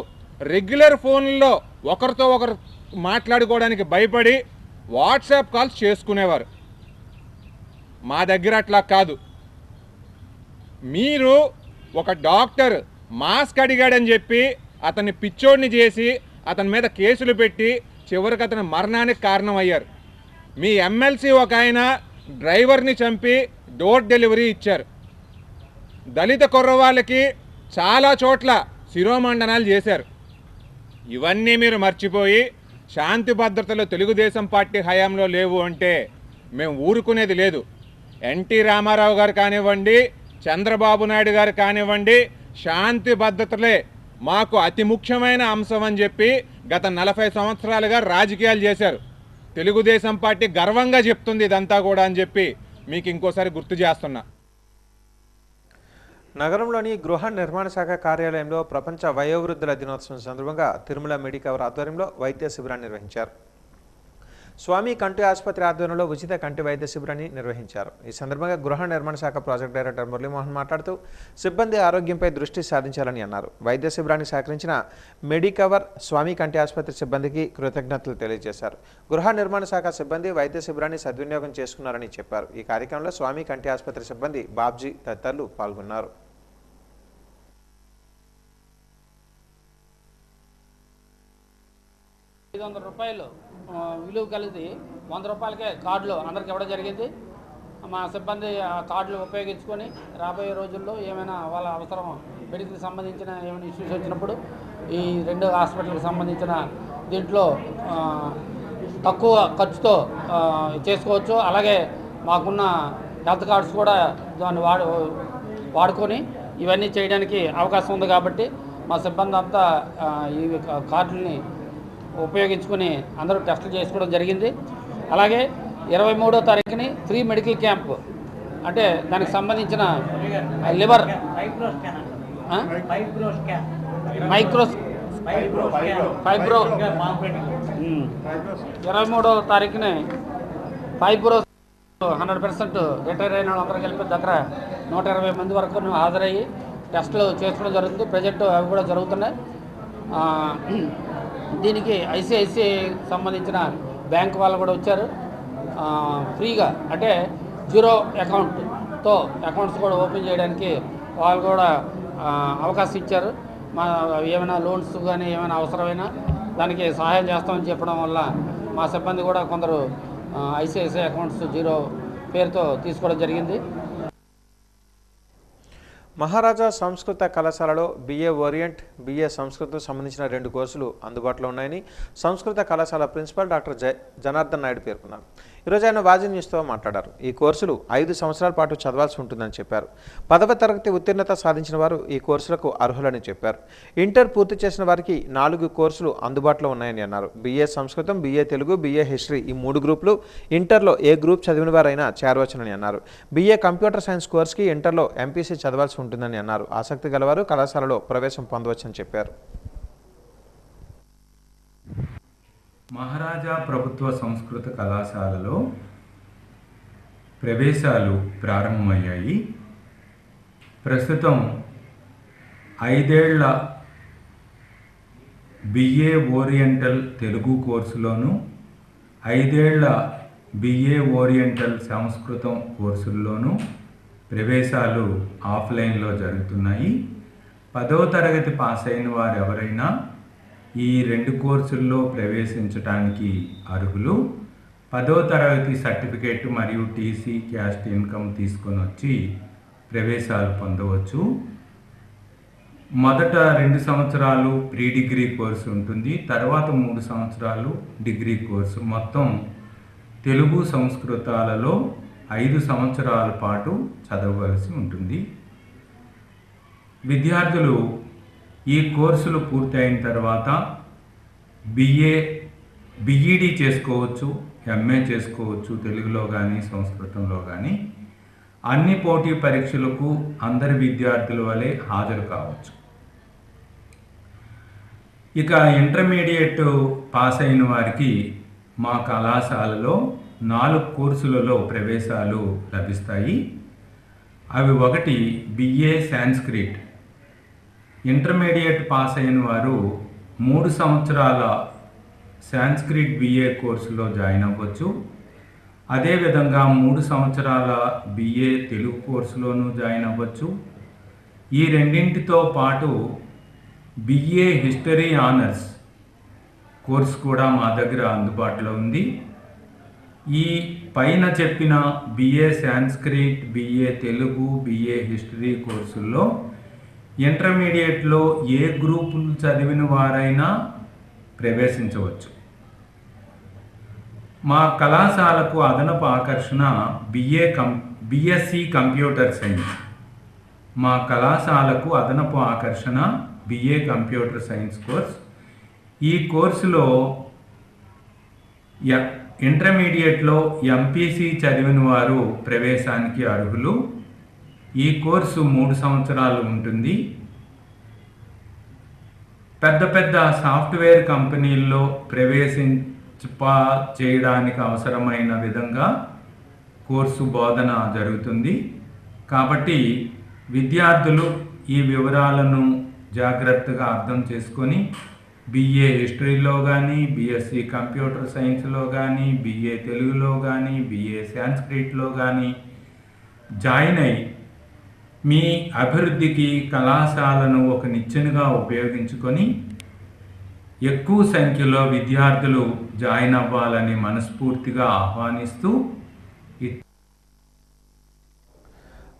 రెగ్యులర్ ఫోన్లలో ఒకరితో ఒకరు మాట్లాడుకోవడానికి భయపడి వాట్సాప్ కాల్స్ చేసుకునేవారు. మా దగ్గర అట్లా కాదు. మీరు ఒక డాక్టర్ మాస్క్ అడిగాడని చెప్పి అతన్ని పిచ్చోడిని చేసి అతని మీద కేసులు పెట్టి చివరికి అతని మరణానికి కారణమయ్యారు. మీ ఎమ్మెల్సీ ఒక ఆయన డ్రైవర్ని చంపి డోర్ డెలివరీ ఇచ్చారు. దళిత కుర్రవాళ్ళకి చాలా చోట్ల శిరోమండనాలు చేశారు. ఇవన్నీ మీరు మర్చిపోయి శాంతి భద్రతలు తెలుగుదేశం పార్టీ హయాంలో లేవు అంటే మేము ఊరుకునేది లేదు. ఎన్టీ రామారావు గారు కానివ్వండి, చంద్రబాబు నాయుడు గారు కానివ్వండి, శాంతి భద్రతలే మాకు అతి ముఖ్యమైన అంశం అని చెప్పి గత 40 సంవత్సరాలుగా రాజకీయాలు చేశారు. తెలుగుదేశం పార్టీ గర్వంగా చెప్తుంది ఇదంతా కూడా అని చెప్పి మీకు ఇంకోసారి గుర్తు చేస్తున్నా. నగరంలోని గృహ నిర్మాణ శాఖ కార్యాలయంలో ప్రపంచ వయోవృద్ధుల దినోత్సవం సందర్భంగా తిరుమల మెడికవర్ ఆధ్వర్యంలో వైద్య శిబిరాన్ని నిర్వహించారు. స్వామి కంటి ఆసుపత్రి ఆధ్వర్యంలో ఉచిత కంటి వైద్య శిబిరాన్ని నిర్వహించారు. ఈ సందర్భంగా గృహ నిర్మాణ శాఖ ప్రాజెక్ట్ డైరెక్టర్ మురళీమోహన్ మాట్లాడుతూ సిబ్బంది ఆరోగ్యంపై దృష్టి సారించాలని అన్నారు. వైద్య శిబిరానికి సహకరించిన మెడికవర్ స్వామి కంటి ఆసుపత్రి సిబ్బందికి కృతజ్ఞతలు తెలియజేశారు. గృహ నిర్మాణ శాఖ సిబ్బంది వైద్య శిబిరాన్ని సద్వినియోగం చేసుకున్నారని చెప్పారు. ఈ కార్యక్రమంలో స్వామి కంటి ఆసుపత్రి సిబ్బంది బాబ్జీ తదితరులు పాల్గొన్నారు. రూపాయలు విలువ కలిగి 100 రూపాయలకే కార్డులు అందరికి ఇవ్వడం జరిగింది. మా సిబ్బంది ఆ కార్డులు ఉపయోగించుకొని రాబోయే రోజుల్లో ఏమైనా వాళ్ళ అవసరం మెడికల్కి సంబంధించిన ఏమైనా ఇష్యూస్ వచ్చినప్పుడు ఈ 2 హాస్పిటల్కి సంబంధించిన దీంట్లో తక్కువ ఖర్చుతో చేసుకోవచ్చు. అలాగే మాకున్న హెల్త్ కార్డ్స్ కూడా దాన్ని వాడుకొని ఇవన్నీ చేయడానికి అవకాశం ఉంది. కాబట్టి మా సిబ్బంది అంతా ఈ కార్డుల్ని ఉపయోగించుకొని అందరూ టెస్టులు చేసుకోవడం జరిగింది. అలాగే 23వ తారీఖుని ఫ్రీ మెడికల్ క్యాంప్ అంటే దానికి సంబంధించిన లివర్ ఫైబ్రో 23వ తారీఖుని ఫైబ్రో 100% రిటైర్ అయిన వాళ్ళందరూ కలిపి దగ్గర 120 మంది వరకు హాజరయ్యి టెస్టులు చేసుకోవడం జరుగుతుంది. ప్రజెంట్ అవి కూడా జరుగుతున్నాయి. దీనికి ఐసిఐసిఐ సంబంధించిన బ్యాంక్ వాళ్ళు కూడా వచ్చారు. ఫ్రీగా అంటే 0 అకౌంట్తో అకౌంట్స్ కూడా ఓపెన్ చేయడానికి వాళ్ళు కూడా అవకాశం ఇచ్చారు. ఏమైనా లోన్స్ కానీ ఏమైనా అవసరమైనా దానికి సహాయం చేస్తామని చెప్పడం వల్ల మా సిబ్బంది కూడా కొందరు ఐసిఐసిఐ అకౌంట్స్ 0 పేరుతో తీసుకోవడం జరిగింది. మహారాజా సంస్కృత కళాశాలలో BA ఓరియంట్, BA సంస్కృతం సంబంధించిన 2 కోర్సులు అందుబాటులో ఉన్నాయని సంస్కృత కళాశాల ప్రిన్సిపల్ డాక్టర్ జనార్దన్ నాయుడు పేర్కొన్నారు. ఈరోజు ఆయన వాజీ న్యూస్తో మాట్లాడారు. ఈ కోర్సులు 5 సంవత్సరాల పాటు చదవాల్సి ఉంటుందని చెప్పారు. 10వ తరగతి ఉత్తీర్ణత సాధించిన వారు ఈ కోర్సులకు అర్హులని చెప్పారు. ఇంటర్ పూర్తి చేసిన వారికి 4 కోర్సులు అందుబాటులో ఉన్నాయని అన్నారు. BA సంస్కృతం, BA తెలుగు, BA హిస్టరీ ఈ 3 గ్రూపులు ఇంటర్లో ఏ గ్రూప్ చదివిన వారైనా చేరవచ్చునని అన్నారు. BA కంప్యూటర్ సైన్స్ కోర్సుకి ఇంటర్లో MPC చదవాల్సి ఉంటుందని అన్నారు. ఆసక్తి గలవారు కళాశాలలో ప్రవేశం పొందవచ్చని చెప్పారు. మహారాజా ప్రభుత్వ సంస్కృత కళాశాలలో ప్రవేశాలు ప్రారంభమయ్యాయి. ప్రస్తుతం 5 ఏళ్ల BA ఓరియంటల్ తెలుగు కోర్సులోను 5 ఏళ్ల BA ఓరియంటల్ సంస్కృతం కోర్సుల్లోనూ ప్రవేశాలు ఆఫ్లైన్లో జరుగుతున్నాయి. 10వ తరగతి పాస్ అయిన వారు ఎవరైనా ఈ 2 కోర్సుల్లో ప్రవేశించడానికి అర్హులు. 10వ తరగతి సర్టిఫికేట్ మరియు టీసీ క్యాస్ట్ ఇన్కమ్ తీసుకొని వచ్చి ప్రవేశాలు పొందవచ్చు. మొదట 2 సంవత్సరాలు ప్రీ డిగ్రీ కోర్సు ఉంటుంది. తర్వాత 3 సంవత్సరాలు డిగ్రీ కోర్సు. మొత్తం తెలుగు సంస్కృతాలలో 5 సంవత్సరాల పాటు చదవవలసి ఉంటుంది. విద్యార్థులు ఈ కోర్సులు పూర్తయిన తర్వాత BEd చేసుకోవచ్చు, MA చేసుకోవచ్చు, తెలుగులో కానీ సంస్కృతంలో కానీ. అన్ని పోటీ పరీక్షలకు అందరి విద్యార్థుల వలె హాజరు కావచ్చు. ఇక ఇంటర్మీడియట్ పాస్ అయిన వారికి మా కళాశాలలో 4 కోర్సులలో ప్రవేశాలు లభిస్తాయి. అవి 1 BA సాంస్క్రిట్. ఇంటర్మీడియట్ పాస్ అయిన వారు 3 సంవత్సరాల సాంస్క్రిట్ BA కోర్సులో జాయిన్ అవ్వచ్చు. అదేవిధంగా 3 సంవత్సరాల BA తెలుగు కోర్సులోనూ జాయిన్ అవ్వచ్చు. ఈ రెండింటితో పాటు బిఏ హిస్టరీ ఆనర్స్ కోర్స్ కూడా మా దగ్గర అందుబాటులో ఉంది. ఈ పైన చెప్పిన BA Sanskrit, BA Telugu, BA history కోర్సుల్లో ఇంటర్మీడియట్లో ఏ గ్రూపులు చదివిన వారైనా ప్రవేశించవచ్చు. మా కళాశాలకు అదనపు ఆకర్షణ బిఎస్సి కంప్యూటర్ సైన్స్. మా కళాశాలకు అదనపు ఆకర్షణ బిఏ కంప్యూటర్ సైన్స్ కోర్స్. ఈ కోర్సులో ఇంటర్మీడియట్లో ఎంపీసీ చదివిన వారు ప్రవేశానికి అర్హులు. ఈ కోర్సు 3 సంవత్సరాలు ఉంటుంది. పెద్ద పెద్ద సాఫ్ట్వేర్ కంపెనీల్లో చేయడానికి అవసరమైన విధంగా కోర్సు బోధన జరుగుతుంది. కాబట్టి విద్యార్థులు ఈ వివరాలను జాగ్రత్తగా అర్థం చేసుకొని బిఏ హిస్టరీలో కానీ, బిఎస్సి కంప్యూటర్ సైన్స్లో కానీ, బిఏ తెలుగులో కానీ, బిఏ సాంస్క్రిట్లో కానీ జాయిన్ అయ్యి మీ అభివృద్ధికి కళాశాలను ఒక నిచ్చెనగా ఉపయోగించుకొని ఎక్కువ సంఖ్యలో విద్యార్థులు జాయిన్ అవ్వాలని మనస్ఫూర్తిగా ఆహ్వానిస్తూ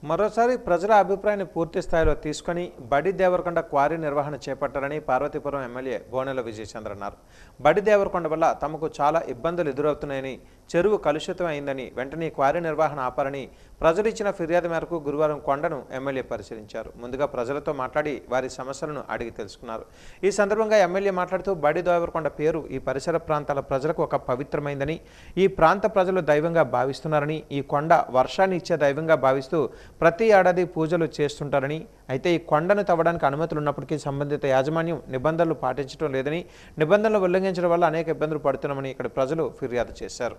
మరోసారి ప్రజల అభిప్రాయాన్ని పూర్తి స్థాయిలో తీసుకొని బడి దేవరకొండ క్వారీ నిర్వహణ చేపట్టాలని పార్వతీపురం ఎమ్మెల్యే బోనెల విజయచంద్ర అన్నారు. బడి దేవరకొండ వల్ల తమకు చాలా ఇబ్బందులు ఎదురవుతున్నాయని, చెరువు కలుషితం అయిందని, వెంటనే క్వారీ నిర్వహణ ఆపాలని ప్రజలు ఇచ్చిన ఫిర్యాదు మేరకు గురువారం కొండను ఎమ్మెల్యే పరిశీలించారు. ముందుగా ప్రజలతో మాట్లాడి వారి సమస్యలను అడిగి తెలుసుకున్నారు. ఈ సందర్భంగా ఎమ్మెల్యే మాట్లాడుతూ బడి దేవరకొండ పేరు ఈ పరిసర ప్రాంతాల ప్రజలకు ఒక పవిత్రమైందని, ఈ ప్రాంత ప్రజలు దైవంగా భావిస్తున్నారని, ఈ కొండ వర్షాన్ని ఇచ్చే దైవంగా భావిస్తూ ప్రతి ఏడాది పూజలు చేస్తుంటారని, అయితే ఈ కొండను తవ్వడానికి అనుమతులు ఉన్నప్పటికీ సంబంధిత యాజమాన్యం నిబంధనలు పాటించడం లేదని, నిబంధనలు ఉల్లంఘించడం వల్ల అనేక ఇబ్బందులు పడుతున్నామని ఇక్కడ ప్రజలు ఫిర్యాదు చేశారు.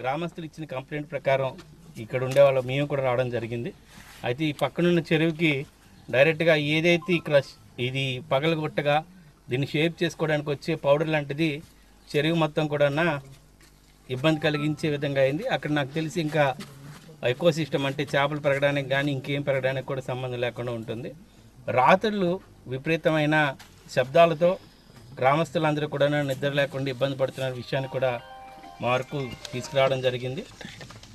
గ్రామస్తులు ఇచ్చిన కంప్లైంట్ ప్రకారం ఇక్కడ ఉండే వాళ్ళు మేము కూడా రావడం జరిగింది. అయితే ఈ పక్కనున్న చెరువుకి డైరెక్ట్గా ఏదైతే ఇక్కడ ఇది పగలగొట్టగా దీన్ని షేప్ చేసుకోవడానికి వచ్చే పౌడర్ లాంటిది చెరువు మొత్తం కూడా ఇబ్బంది కలిగించే విధంగా అయింది. అక్కడ నాకు తెలిసి ఇంకా ఎకో సిస్టమ్ అంటే చేపలు పెరగడానికి కానీ ఇంకేం పెరగడానికి కూడా సంబంధం లేకుండా ఉంటుంది. రాత్రులు విపరీతమైన శబ్దాలతో గ్రామస్తులందరూ కూడా నిద్ర లేకుండా ఇబ్బంది పడుతున్న విషయాన్ని కూడా మా వరకు తీసుకురావడం జరిగింది.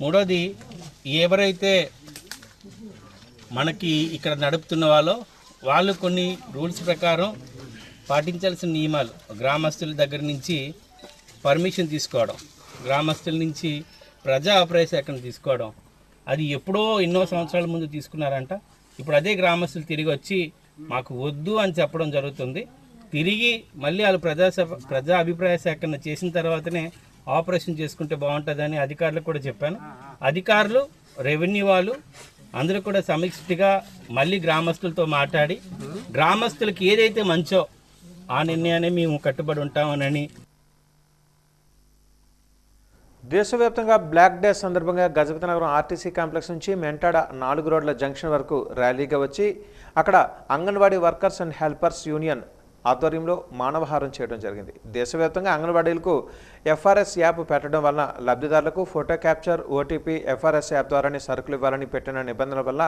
మూడోది, ఎవరైతే మనకి ఇక్కడ నడుపుతున్న వాళ్ళు కొన్ని రూల్స్ ప్రకారం పాటించాల్సిన నియమాలు, గ్రామస్తుల దగ్గర నుంచి పర్మిషన్ తీసుకోవడం, గ్రామస్తుల నుంచి ప్రజా అభిప్రాయ సేకరణ తీసుకోవడం, అది ఎప్పుడో ఎన్నో సంవత్సరాల ముందు తీసుకున్నారంట. ఇప్పుడు అదే గ్రామస్తులు తిరిగి వచ్చి మాకు వద్దు అని చెప్పడం జరుగుతుంది. తిరిగి మళ్ళీ వాళ్ళు ప్రజా అభిప్రాయ సేకరణ చేసిన తర్వాతనే ఆపరేషన్ చేసుకుంటే బాగుంటుందని అధికారులకు కూడా చెప్పాను. అధికారులు, రెవెన్యూ వాళ్ళు అందరూ కూడా సమిష్టిగా మళ్ళీ గ్రామస్తులతో మాట్లాడి గ్రామస్తులకి ఏదైతే మంచో ఆ నిర్ణయాన్ని మేము కట్టుబడి ఉంటామని. దేశవ్యాప్తంగా బ్లాక్ డే సందర్భంగా గజపతి నగరం ఆర్టీసీ కాంప్లెక్స్ నుంచి మెంటాడ 4 రోడ్ల జంక్షన్ వరకు ర్యాలీగా వచ్చి అక్కడ anganwadi workers and helpers union ఆధ్వర్యంలో మానవహారం చేయడం జరిగింది. దేశవ్యాప్తంగా అంగన్వాడీలకు ఎఫ్ఆర్ఎస్ యాప్ పెట్టడం వలన లబ్ధిదారులకు photo capture, OTP, FRS app ద్వారానే సరుకులు ఇవ్వాలని పెట్టిన నిబంధనల వల్ల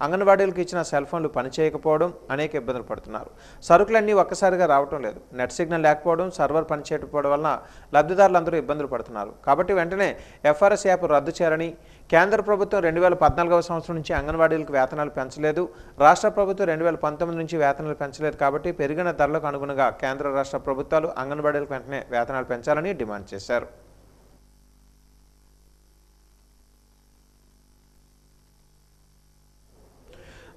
అంగన్వాడీలకు ఇచ్చిన సెల్ ఫోన్లు పనిచేయకపోవడం, అనేక ఇబ్బందులు పడుతున్నారు. సరుకులన్నీ ఒక్కసారిగా రావడం లేదు, నెట్ సిగ్నల్ లేకపోవడం, సర్వర్ పనిచేయకపోవడం వలన లబ్ధిదారులందరూ ఇబ్బందులు పడుతున్నారు. కాబట్టి వెంటనే ఎఫ్ఆర్ఎస్ యాప్ రద్దు చేయాలని, కేంద్ర ప్రభుత్వం 2014వ సంవత్సరం నుంచి అంగన్వాడీలకు వేతనాలు పెంచలేదు, రాష్ట్ర ప్రభుత్వం 2019 నుంచి వేతనాలు పెంచలేదు. కాబట్టి పెరిగిన ధరలకు అనుగుణంగా కేంద్ర రాష్ట్ర ప్రభుత్వాలు అంగన్వాడీలకు వెంటనే వేతనాలు పెంచాలని డిమాండ్ చేశారు.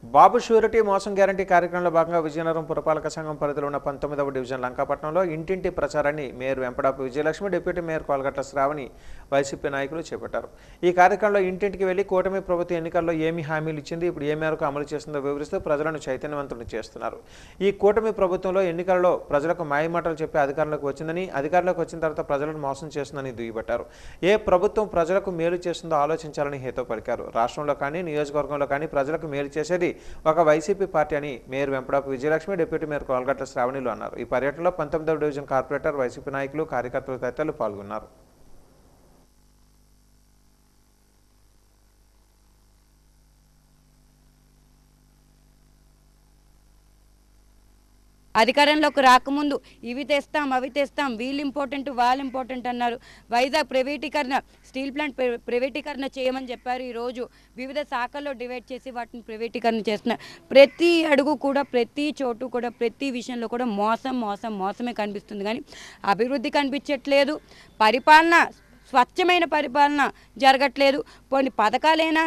బాబు షూరిటీ మోసం గ్యారంటీ కార్యక్రమంలో భాగంగా విజయనగరం పురపాలక సంఘం పరిధిలో ఉన్న 19వ డివిజన్ లంకాపట్నంలో ఇంటింటి ప్రచారాన్ని mayor Vempadapu Vijayalakshmi, deputy mayor Kolagatla Sravani, YCP నాయకులు చేపట్టారు. ఈ కార్యక్రమంలో ఇంటింటికి వెళ్లి కూటమి ప్రభుత్వం ఎన్నికల్లో ఏమి హామీలు ఇచ్చింది, ఇప్పుడు ఏ మేరకు అమలు చేస్తుందో వివరిస్తూ ప్రజలను చైతన్యవంతులను చేస్తున్నారు. ఈ కూటమి ప్రభుత్వంలో ఎన్నికల్లో ప్రజలకు మాయమాటలు చెప్పి అధికారంలోకి వచ్చిందని, అధికారంలోకి వచ్చిన తర్వాత ప్రజలను మోసం చేస్తుందని దుయ్యబట్టారు. ఏ ప్రభుత్వం ప్రజలకు మేలు చేస్తుందో ఆలోచించాలని హేతో పలికారు. రాష్ట్రంలో కానీ నియోజకవర్గంలో కానీ ప్రజలకు మేలు చేసేది ఒక వైసీపీ పార్టీ అని mayor Vempadapu Vijayalakshmi, deputy mayor Kolagatla శ్రావణిలు అన్నారు. ఈ పర్యటనలో 19వ డివిజన్ కార్పొరేటర్, వైసీపీ నాయకులు, కార్యకర్తలు తదితరులు పాల్గొన్నారు. అధికారంలోకి రాకముందు ఇవి తెస్తాం అవి తెస్తాం, వీళ్ళు ఇంపార్టెంట్ వాళ్ళు ఇంపార్టెంట్ అన్నారు. వైజాగ్ ప్రైవేటీకరణ, స్టీల్ ప్లాంట్ ప్రైవేటీకరణ చేయమని చెప్పారు. ఈరోజు వివిధ శాఖల్లో డివైడ్ చేసి వాటిని ప్రైవేటీకరణ చేస్తున్నారు. ప్రతి అడుగు కూడా, ప్రతి చోటు కూడా, ప్రతి విషయంలో కూడా మోసమే కనిపిస్తుంది, కానీ అభివృద్ధి కనిపించట్లేదు. పరిపాలన, స్వచ్ఛమైన పరిపాలన జరగట్లేదు. కొన్ని పథకాలైనా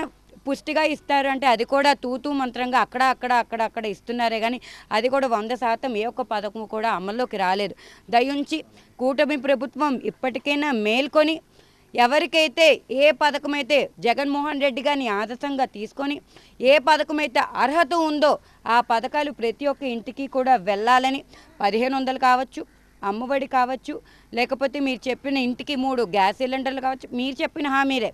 పుష్టిగా ఇస్తారు అంటే అది కూడా తూతూ మంత్రంగా అక్కడ ఇస్తున్నారే కానీ అది కూడా 100% ఏ ఒక్క పథకం కూడా అమల్లోకి రాలేదు. దయించి కూటమి ప్రభుత్వం ఇప్పటికైనా మేల్కొని ఎవరికైతే ఏ పథకమైతే జగన్మోహన్ రెడ్డి గారిని ఆదర్శంగా తీసుకొని ఏ పథకమైతే అర్హత ఉందో ఆ పథకాలు ప్రతి ఒక్క ఇంటికి కూడా వెళ్ళాలని, 1500 కావచ్చు, అమ్మఒడి కావచ్చు, లేకపోతే మీరు చెప్పిన ఇంటికి 3 గ్యాస్ సిలిండర్లు కావచ్చు, మీరు చెప్పిన హామీలే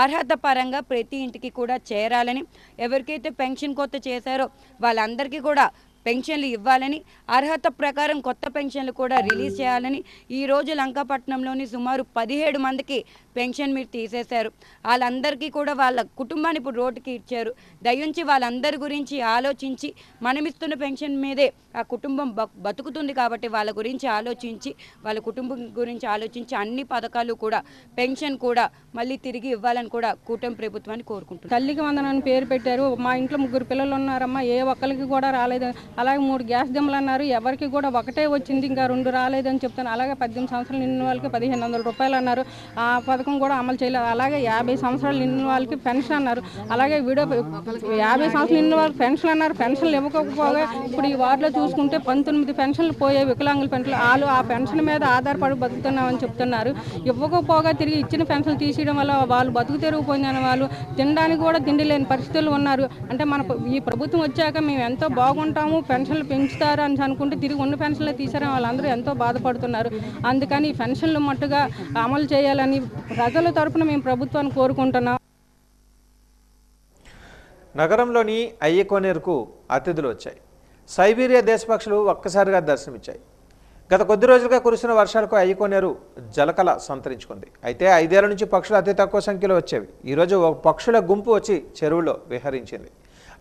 అర్హత పరంగా ప్రతి ఇంటికి కూడా చేరాలని, ఎవరికైతే పెన్షన్ కొత్త చేశారో వాళ్ళందరికీ కూడా పెన్షన్లు ఇవ్వాలని, అర్హత ప్రకారం కొత్త పెన్షన్లు కూడా రిలీజ్ చేయాలని. ఈరోజు లంకాపట్నంలోని సుమారు 17 మందికి పెన్షన్ మీరు తీసేశారు. వాళ్ళందరికీ కూడా వాళ్ళ కుటుంబాన్ని ఇప్పుడు రోడ్డుకి ఇచ్చారు. దయించి వాళ్ళందరి గురించి ఆలోచించి, మనమిస్తున్న పెన్షన్ మీదే ఆ కుటుంబం బతుకుతుంది కాబట్టి వాళ్ళ గురించి ఆలోచించి, వాళ్ళ కుటుంబం గురించి ఆలోచించి అన్ని పథకాలు కూడా, పెన్షన్ కూడా మళ్ళీ తిరిగి ఇవ్వాలని కూడా కూటమి ప్రభుత్వాన్ని కోరుకుంటున్నాను. తల్లికి వందనాన్ని పేరు పెట్టారు. మా ఇంట్లో 3 పిల్లలు ఉన్నారమ్మా, ఏ ఒక్కరికి కూడా రాలేదు. అలాగే 3 గ్యాస్ దిమ్మలు అన్నారు, ఎవరికి కూడా ఒకటే వచ్చింది, ఇంకా 2 రాలేదని చెప్తాను. అలాగే 18 సంవత్సరాలు నిండిన వాళ్ళకి 1500 రూపాయలు అన్నారు, ఆ పథకం కూడా అమలు చేయలేదు. అలాగే 50 సంవత్సరాలు నిండిన వాళ్ళకి పెన్షన్ అన్నారు. అలాగే 50 సంవత్సరాలు నిండిన వాళ్ళకి పెన్షన్ అన్నారు. పెన్షన్లు ఇవ్వకపోగా ఇప్పుడు ఈ వార్డులో చూసుకుంటే 19 పెన్షన్లు పోయాయి, వికలాంగుల పెన్షన్లు. వాళ్ళు ఆ పెన్షన్ మీద ఆధారపడి బతుకుతున్నామని చెప్తున్నారు. ఇవ్వకపోగా తిరిగి ఇచ్చిన పెన్షన్లు తీసేయడం వల్ల వాళ్ళు బతుకు తెరుగు పొందిన వాళ్ళు తినడానికి కూడా తిండి లేని పరిస్థితులు ఉన్నారు. అంటే మన ఈ ప్రభుత్వం వచ్చాక మేము ఎంతో బాగుంటాము, పెన్షన్లు పెంచుతారు అని అనుకుంటే తిరిగి ఉన్న పెన్షన్లు తీసారని వాళ్ళందరూ ఎంతో బాధపడుతున్నారు. అందుకని ఈ పెన్షన్లు మట్టుగా అమలు చేయాలని ప్రజల తరపున మేము ప్రభుత్వాన్ని కోరుకుంటున్నాం. నగరంలోని అయ్యకోనేరుకు అతిథులు వచ్చాయి. సైబీరియా దేశపక్షులు ఒక్కసారిగా దర్శనమిచ్చాయి. గత కొద్ది రోజులుగా కురిసిన వర్షాలకు అయ్యకోనేరు జలకళ సంతరించుకుంది. అయితే 5 ఏళ్ల నుంచి పక్షులు అతి తక్కువ సంఖ్యలో వచ్చేవి. ఈరోజు ఒక పక్షుల గుంపు వచ్చి చెరువులో విహరించింది.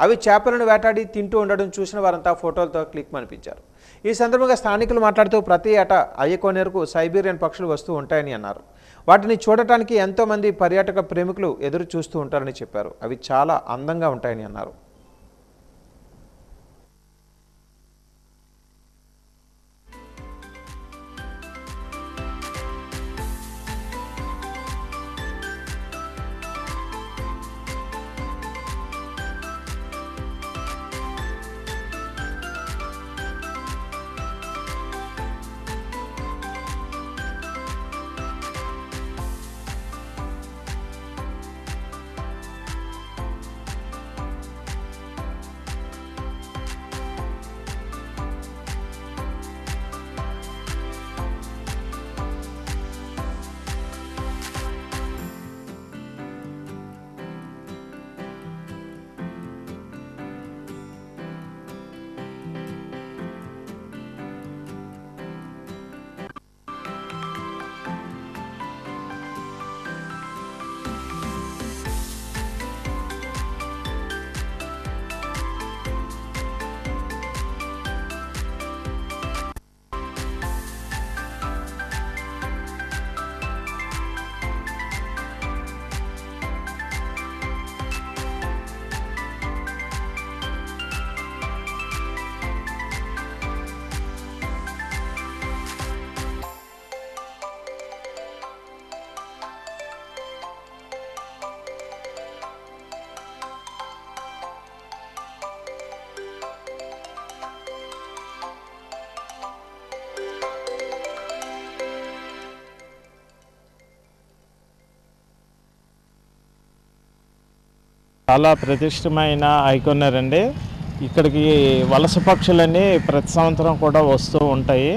అవి చేపలను వేటాడి తింటూ ఉండడం చూసిన వారంతా ఫోటోలతో క్లిక్ అనిపించారు. ఈ సందర్భంగా స్థానికులు మాట్లాడుతూ ప్రతి ఏటా అయ్యకోనేరుకు సైబీరియన్ పక్షులు వస్తూ ఉంటాయని అన్నారు. వాటిని చూడటానికి ఎంతోమంది పర్యాటక ప్రేమికులు ఎదురు చూస్తూ ఉంటారని చెప్పారు. అవి చాలా అందంగా ఉంటాయని అన్నారు. చాలా ప్రతిష్టమైన ఐకోనర్ అండి. ఇక్కడికి వలస పక్షులన్నీ ప్రతి సంవత్సరం కూడా వస్తూ ఉంటాయి.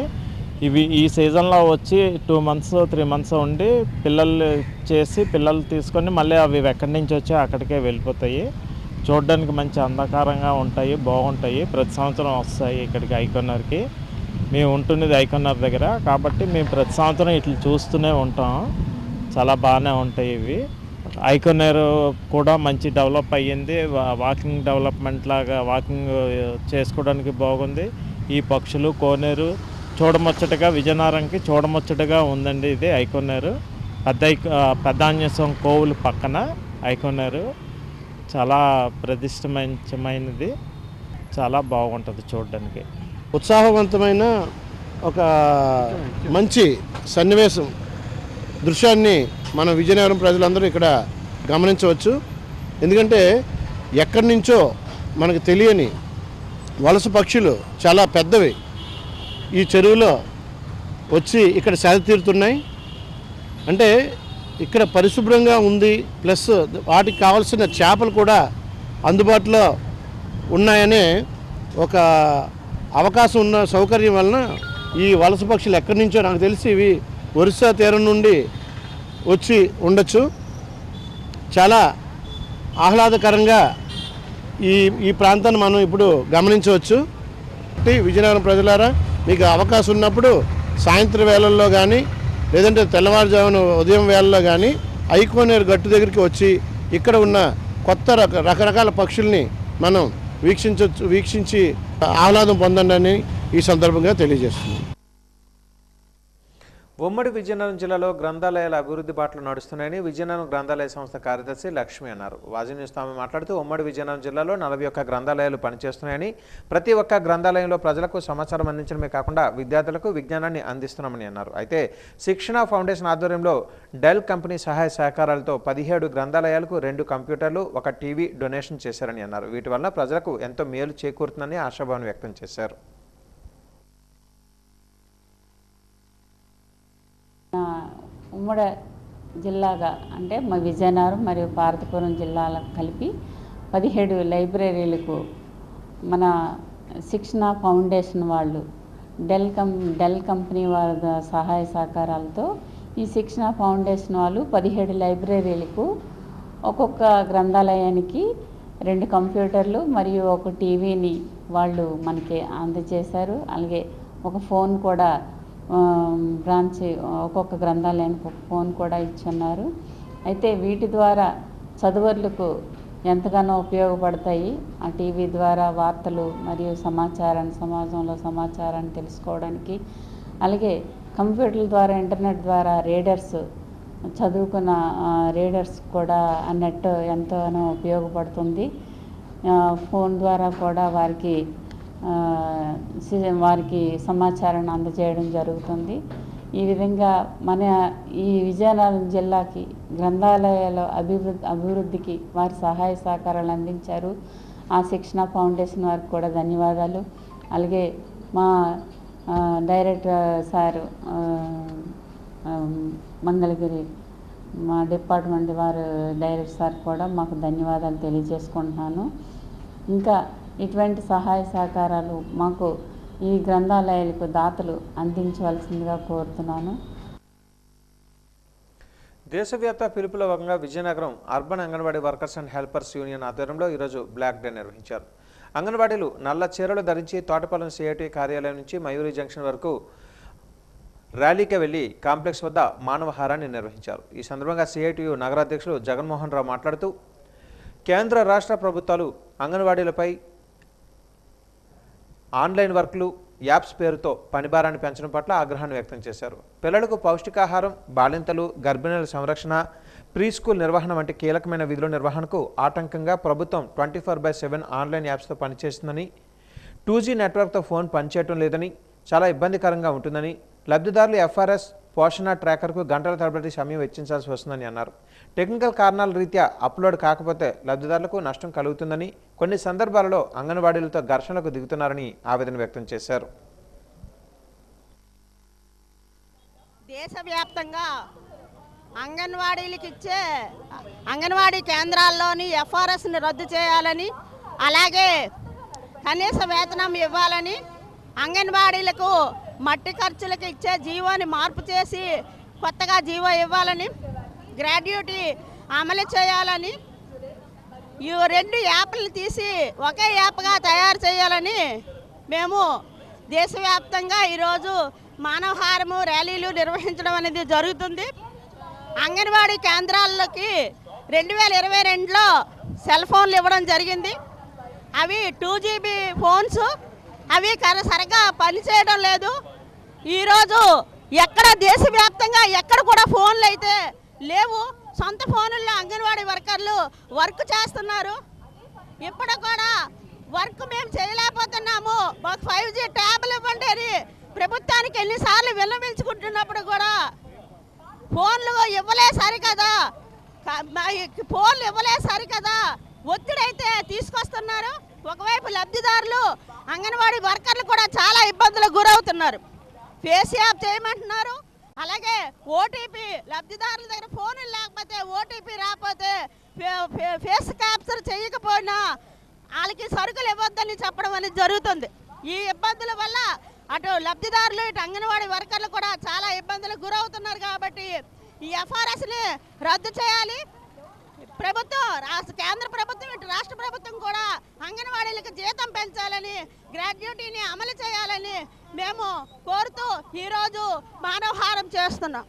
ఇవి ఈ సీజన్లో వచ్చి 2 మంత్స్ 3 మంత్స్ ఉండి పిల్లలు తీసుకొని మళ్ళీ అవి ఎక్కడి నుంచి వచ్చి అక్కడికే వెళ్ళిపోతాయి. చూడడానికి మంచి అంధకారంగా ఉంటాయి, బాగుంటాయి. ప్రతి సంవత్సరం వస్తాయి ఇక్కడికి ఐకోనర్కి. మేము ఉంటున్నది ఐకోనర్ దగ్గర కాబట్టి మేము ప్రతి సంవత్సరం ఇట్లా చూస్తూనే ఉంటాం. చాలా బాగానే ఉంటాయి ఇవి. ఐకోనర్ కూడా మంచి డెవలప్ అయ్యింది. వాకింగ్ డెవలప్మెంట్ లాగా వాకింగ్ చేసుకోవడానికి బాగుంది. ఈ పక్షులు కోనేరు చూడముచ్చటగా విజయనగరంకి చూడముచ్చటగా ఉందండి. ఇది ఐకోనేరు పెద్ద ఆంజనేయస్వామి కోవులు పక్కన ఐకోనేరు చాలా ప్రతిష్టమైనది, చాలా బాగుంటుంది చూడడానికి. ఉత్సాహవంతమైన ఒక మంచి సన్నివేశం దృశ్యాన్ని మన విజయనగరం ప్రజలందరూ ఇక్కడ గమనించవచ్చు. ఎందుకంటే ఎక్కడి నుంచో మనకు తెలియని వలస పక్షులు చాలా పెద్దవి ఈ చెరువులో వచ్చి ఇక్కడ సేద తీరుతున్నాయి. అంటే ఇక్కడ పరిశుభ్రంగా ఉంది, ప్లస్ వాటికి కావాల్సిన చేపలు కూడా అందుబాటులో ఉన్నాయనే ఒక అవకాశం ఉన్న సౌకర్యం వలన ఈ వలస పక్షులు ఎక్కడి నుంచో నాకు తెలిసి ఇవి ఒరిస్సా తీరం నుండి వచ్చి ఉండొచ్చు. చాలా ఆహ్లాదకరంగా ఈ ప్రాంతాన్ని మనం ఇప్పుడు గమనించవచ్చు. విజయనగరం ప్రజలారా, మీకు అవకాశం ఉన్నప్పుడు సాయంత్రం వేళల్లో కానీ లేదంటే తెల్లవారుజామున ఉదయం వేళల్లో కానీ ఐకోనేరు గట్టు దగ్గరికి వచ్చి ఇక్కడ ఉన్న కొత్త రకరకాల పక్షుల్ని మనం వీక్షించి ఆహ్లాదం పొందండి అని ఈ సందర్భంగా తెలియజేస్తున్నాం. ఉమ్మడి విజయనగరం జిల్లాలో గ్రంథాలయాల అభివృద్ధి బాటలు నడుస్తున్నాయని విజయనగరం గ్రంథాలయ సంస్థ కార్యదర్శి లక్ష్మి అన్నారు. వాజీ న్యూస్ తాము మాట్లాడుతూ ఉమ్మడి విజయనగరం జిల్లాలో 41 గ్రంథాలయాలు పనిచేస్తున్నాయని, ప్రతి ఒక్క గ్రంథాలయంలో ప్రజలకు సమాచారం అందించడమే కాకుండా విద్యార్థులకు విజ్ఞానాన్ని అందిస్తున్నామని అన్నారు. అయితే శిక్షణ ఫౌండేషన్ ఆధ్వర్యంలో డెల్ కంపెనీ సహాయ సహకారాలతో 17 గ్రంథాలయాలకు 2 కంప్యూటర్లు, 1 టీవీ డొనేషన్ చేశారని అన్నారు. వీటి వలన ప్రజలకు ఎంతో మేలు చేకూరుతుందని ఆశాభావం వ్యక్తం చేశారు. ఉమ్మడి జిల్లాగా అంటే మా విజయనగరం మరియు పార్వతీపురం జిల్లాలకు కలిపి 17 లైబ్రరీలకు మన శిక్షణ ఫౌండేషన్ వాళ్ళు డెల్ కంపెనీ వారి సహాయ సహకారాలతో ఈ శిక్షణ ఫౌండేషన్ వాళ్ళు 17 లైబ్రరీలకు ఒక్కొక్క గ్రంథాలయానికి 2 కంప్యూటర్లు మరియు 1 టీవీని వాళ్ళు మనకి అందజేశారు. అలాగే ఒక ఫోన్ కూడా బ్రాంచ్ ఒక్కొక్క గ్రంథాలయానికి ఒక ఫోన్ కూడా ఇచ్చున్నారు. అయితే వీటి ద్వారా చదువర్లకు ఎంతగానో ఉపయోగపడతాయి. ఆ టీవీ ద్వారా వార్తలు మరియు సమాజంలో సమాచారాన్ని తెలుసుకోవడానికి, అలాగే కంప్యూటర్ల ద్వారా ఇంటర్నెట్ ద్వారా రీడర్స్ చదువుకున్న రీడర్స్ కూడా ఆ నెట్ ఎంతగానో ఉపయోగపడుతుంది. ఫోన్ ద్వారా కూడా వారికి సమాచారాన్ని అందజేయడం జరుగుతుంది. ఈ విధంగా మన ఈ విజయనగరం జిల్లాకి గ్రంథాలయాల అభివృద్ధికి వారి సహాయ సహకారాలు అందించారు. ఆ శిక్షణ ఫౌండేషన్ వారికి కూడా ధన్యవాదాలు. అలాగే మా డైరెక్టర్ సారు మంగళగిరి మా డిపార్ట్మెంట్ వారు డైరెక్టర్ సార్ కూడా మాకు ధన్యవాదాలు తెలియజేసుకుంటున్నాను. ఇంకా ఇటువంటి సహాయ సహకారాలు మాకు ఈ గ్రంథాలయాలకు దాతలు అందించవలసిందిగా కోరుతున్నాను. దేశవ్యాప్త పిలుపులో భాగంగా Vizianagaram urban anganwadi workers and helpers union ఆధ్వర్యంలో ఈరోజు బ్లాక్ డే నిర్వహించారు. అంగన్వాడీలు నల్ల చీరలు ధరించి తోటపాలెం సిఐటి కార్యాలయం నుంచి మయూరి జంక్షన్ వరకు ర్యాలీకి వెళ్లి కాంప్లెక్స్ వద్ద మానవహారాన్ని నిర్వహించారు. ఈ సందర్భంగా సిఐటియు నగరాధ్యక్షులు జగన్మోహన్ రావు మాట్లాడుతూ కేంద్ర రాష్ట్ర ప్రభుత్వాలు అంగన్వాడీలపై ఆన్లైన్ వర్క్లు, యాప్స్ పేరుతో పనిభారాన్ని పెంచడం పట్ల ఆగ్రహాన్ని వ్యక్తం చేశారు. పిల్లలకు పౌష్టికాహారం, బాలింతలు, గర్భిణీల సంరక్షణ, ప్రీ స్కూల్ నిర్వహణ వంటి కీలకమైన విధుల నిర్వహణకు ఆటంకంగా ప్రభుత్వం 24/7 ఆన్లైన్ యాప్స్తో పనిచేస్తుందని, 2G నెట్వర్క్తో ఫోన్ పనిచేయటం లేదని, చాలా ఇబ్బందికరంగా ఉంటుందని, లబ్ధిదారులు FRS పోషణ ట్రాకర్కు గంటల తరబడి సమయం వెచ్చించాల్సి వస్తుందని అన్నారు. టెక్నికల్ కారణాల రీత్యా అప్లోడ్ కాకపోతే లబ్ధిదారులకు నష్టం కలుగుతుందని, కొన్ని సందర్భాలలో అంగన్వాడీలతో ఘర్షణలకు దిగుతున్నారని ఆవేదన వ్యక్తం చేశారు. దేశవ్యాప్తంగా అంగన్వాడీలకు ఇచ్చే అంగన్వాడీ కేంద్రాల్లోని FRSని రద్దు చేయాలని, అలాగే కనీస వేతనం ఇవ్వాలని, అంగన్వాడీలకు మట్టి ఖర్చులకు ఇచ్చే జీవోని మార్పు చేసి కొత్తగా జీవో ఇవ్వాలని, గ్రాడ్యుటీ అమలు చేయాలని, ఈ 2 యాప్లు తీసి ఒకే యాప్గా తయారు చేయాలని మేము దేశవ్యాప్తంగా ఈరోజు మానవహారము ర్యాలీలు నిర్వహించడం అనేది జరుగుతుంది. అంగన్వాడీ కేంద్రాల్లోకి 2022లో సెల్ ఫోన్లు ఇవ్వడం జరిగింది. అవి 2GB ఫోన్స్ అవి సరిగ్గా పనిచేయడం లేదు. ఈరోజు ఎక్కడ దేశవ్యాప్తంగా ఎక్కడ కూడా ఫోన్లు అయితే లేవు. సొంత ఫోన్లలో అంగన్వాడీ వర్కర్లు వర్క్ చేస్తున్నారు. ఇప్పుడు కూడా వర్క్ మేము చేయలేకపోతున్నాము. మాకు 5G ట్యాబ్లు ఇవ్వండి అని ప్రభుత్వానికి ఎన్నిసార్లు విన్నవించుకుంటున్నప్పుడు కూడా ఫోన్లు ఇవ్వలే సరికదా, ఫోన్లు ఇవ్వలే సరికదా ఒత్తిడైతే తీసుకొస్తున్నారు. ఒకవైపు లబ్ధిదారులు అంగన్వాడీ వర్కర్లు కూడా చాలా ఇబ్బందులకు గురవుతున్నారు. ఫేస్ యాప్ చేయమంటున్నారు. అలాగే ఓటీపీ లబ్ధిదారుల దగ్గర ఫోన్లు లేకపోతే ఓటీపీ రాకపోతే ఫేస్ క్యాప్చర్ చేయకపోయినా వాళ్ళకి సరుకులు ఇవ్వద్దని చెప్పడం అనేది జరుగుతుంది. ఈ ఇబ్బందుల వల్ల అటు లబ్ధిదారులు ఇటు అంగన్వాడీ వర్కర్లు కూడా చాలా ఇబ్బందులకు గురవుతున్నారు. కాబట్టి ఈ ఎఫ్ఆర్ఎస్ని రద్దు చేయాలి ప్రభుత్వం. కేంద్ర ప్రభుత్వం ఇటు రాష్ట్ర ప్రభుత్వం కూడా అంగన్వాడీలకు జీతం పెంచాలని, గ్రాడ్యుయేటీని అమలు చేయాలని మేము కోరుతూ ఈరోజు మానవహారం చేస్తున్నాం.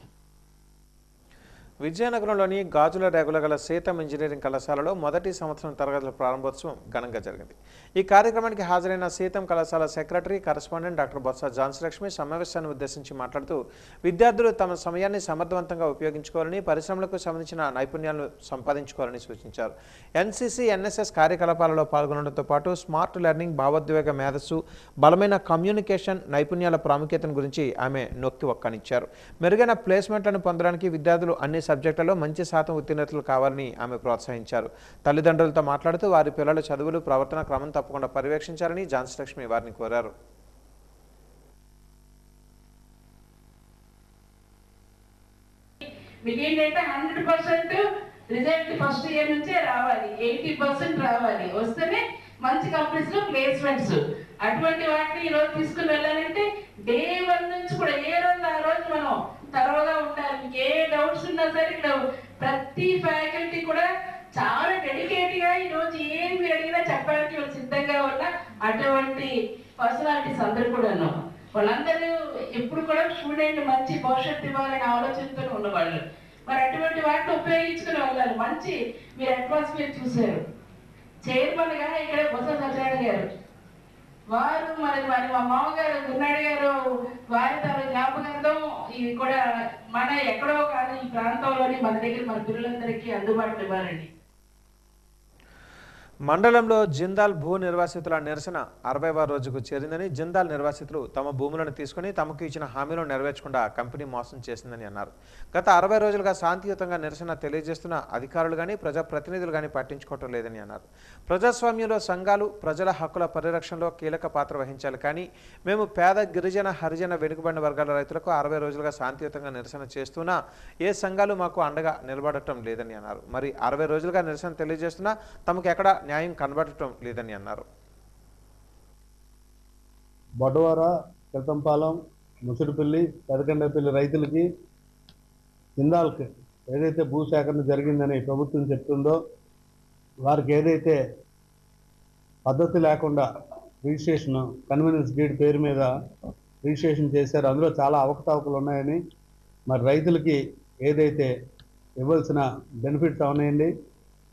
విజయనగరంలోని గాజుల రేగుల గల సీతం ఇంజనీరింగ్ కళాశాలలో మొదటి సంవత్సరం తరగతుల ప్రారంభోత్సవం ఘనంగా జరిగింది. ఈ కార్యక్రమానికి హాజరైన సీతం కళాశాల secretary correspondent doctor Botsa Jhansi Lakshmi సమావేశాన్ని ఉద్దేశించి మాట్లాడుతూ విద్యార్థులు తమ సమయాన్ని సమర్థవంతంగా ఉపయోగించుకోవాలని, పరిశ్రమలకు సంబంధించిన నైపుణ్యాలను సంపాదించుకోవాలని సూచించారు. ఎన్సీసీ, ఎన్ఎస్ఎస్ కార్యకలాపాలలో పాల్గొనడంతో పాటు స్మార్ట్ లెర్నింగ్, భావోద్వేగ మేధస్సు, బలమైన కమ్యూనికేషన్ నైపుణ్యాల ప్రాముఖ్యతను గురించి ఆమె నొక్కి ఒక్కనిచ్చారు. మెరుగైన ప్లేస్మెంట్లను పొందడానికి విద్యార్థులు అన్ని సబ్జెక్టులలో మంచి శాతం ఉత్తీర్ణతలు కావాలని ఆమె ప్రోత్సహించారు. తల్లిదండ్రులతో మాట్లాడుతూ వారి పిల్లల చదువులు, ప్రవర్తన క్రమం తప్పకుండా పర్యవేక్షించాలని ఝాన్సీ లక్ష్మి వారిని కోరారు. మీకేంటంటే 100% రిజల్ట్ ఫస్ట్ ఇయర్ నుంచే రావాలి, 80% రావాలి. వస్తేనే మంచి కంపెనీస్ లో ప్లేస్మెంట్స్. అటువంటి వాటిని ఈ రోజు తీసుకుని వెళ్ళాలంటే డే 1 నుంచి కూడా ఏ రోజు ఆ రోజు మనం తరోగా ఉండాలి. మీకు ఏ డౌట్స్ ఉన్నా సరే ఇక్కడ ప్రతి ఫ్యాకల్టీ కూడా చాలా డెడికేట్ గా ఈ రోజు ఏం మీరు అడిగినా చెప్పడానికి వాళ్ళు సిద్ధంగా ఉన్న అటువంటి పర్సనాలిటీస్ అందరు కూడాను. వాళ్ళందరూ ఎప్పుడు కూడా స్టూడెంట్ మంచి భవిష్యత్తు ఇవ్వాలనే ఆలోచనతో ఉన్నవాళ్ళు. మరి అటువంటి వాటిని ఉపయోగించుకుని వెళ్ళాలి. మంచి మీరు అట్మాస్ఫియర్ చూశారు. చైర్మన్ గా ఇక్కడ బొత్స సత్యనారాయణ గారు వారు మరి మా మామగారు గున్నాడు గారు వారి తన జ్ఞాపకంతో ఇవి కూడా మన ఎక్కడో కాదు ఈ ప్రాంతంలోని మన దగ్గర మన పిల్లలందరికీ అందుబాటులో ఇవ్వాలండి. మండలంలో జిందాల్ భూ నిర్వాసితుల నిరసన 60వ రోజుకు చేరిందని, జిందాల్ నిర్వాసితులు తమ భూములను తీసుకుని తమకు ఇచ్చిన హామీలను నెరవేర్చకుండా కంపెనీ మోసం చేసిందని అన్నారు. గత 60 రోజులుగా శాంతియుతంగా నిరసన తెలియజేస్తున్న అధికారులు కానీ ప్రజాప్రతినిధులు కానీ పట్టించుకోవటం లేదని అన్నారు. ప్రజాస్వామ్యంలో సంఘాలు ప్రజల హక్కుల పరిరక్షణలో కీలక పాత్ర వహించాలి, కానీ మేము పేద, గిరిజన, హరిజన, వెనుకబడిన వర్గాల రైతులకు 60 రోజులుగా శాంతియుతంగా నిరసన చేస్తున్నా ఏ సంఘాలు మాకు అండగా నిలబడటం లేదని అన్నారు. మరి 60 రోజులుగా నిరసన తెలియజేస్తున్నా తమకు ఎక్కడ న్యాయం కనబడటం లేదని అన్నారు. బొడవర, కృతంపాలెం, ముసురుపల్లి, పెదకండపల్లి రైతులకి జిందాల్కి ఏదైతే భూసేకరణ జరిగిందని ప్రభుత్వం చెప్తుందో వారికి ఏదైతే పద్ధతి లేకుండా రిజిస్ట్రేషన్ కన్వీనియన్స్ డీడ్ పేరు మీద రిజిస్ట్రేషన్ చేశారో అందులో చాలా అవకతవకలు ఉన్నాయని, మరి రైతులకి ఏదైతే ఇవ్వాల్సిన బెనిఫిట్స్ ఉన్నాయండి,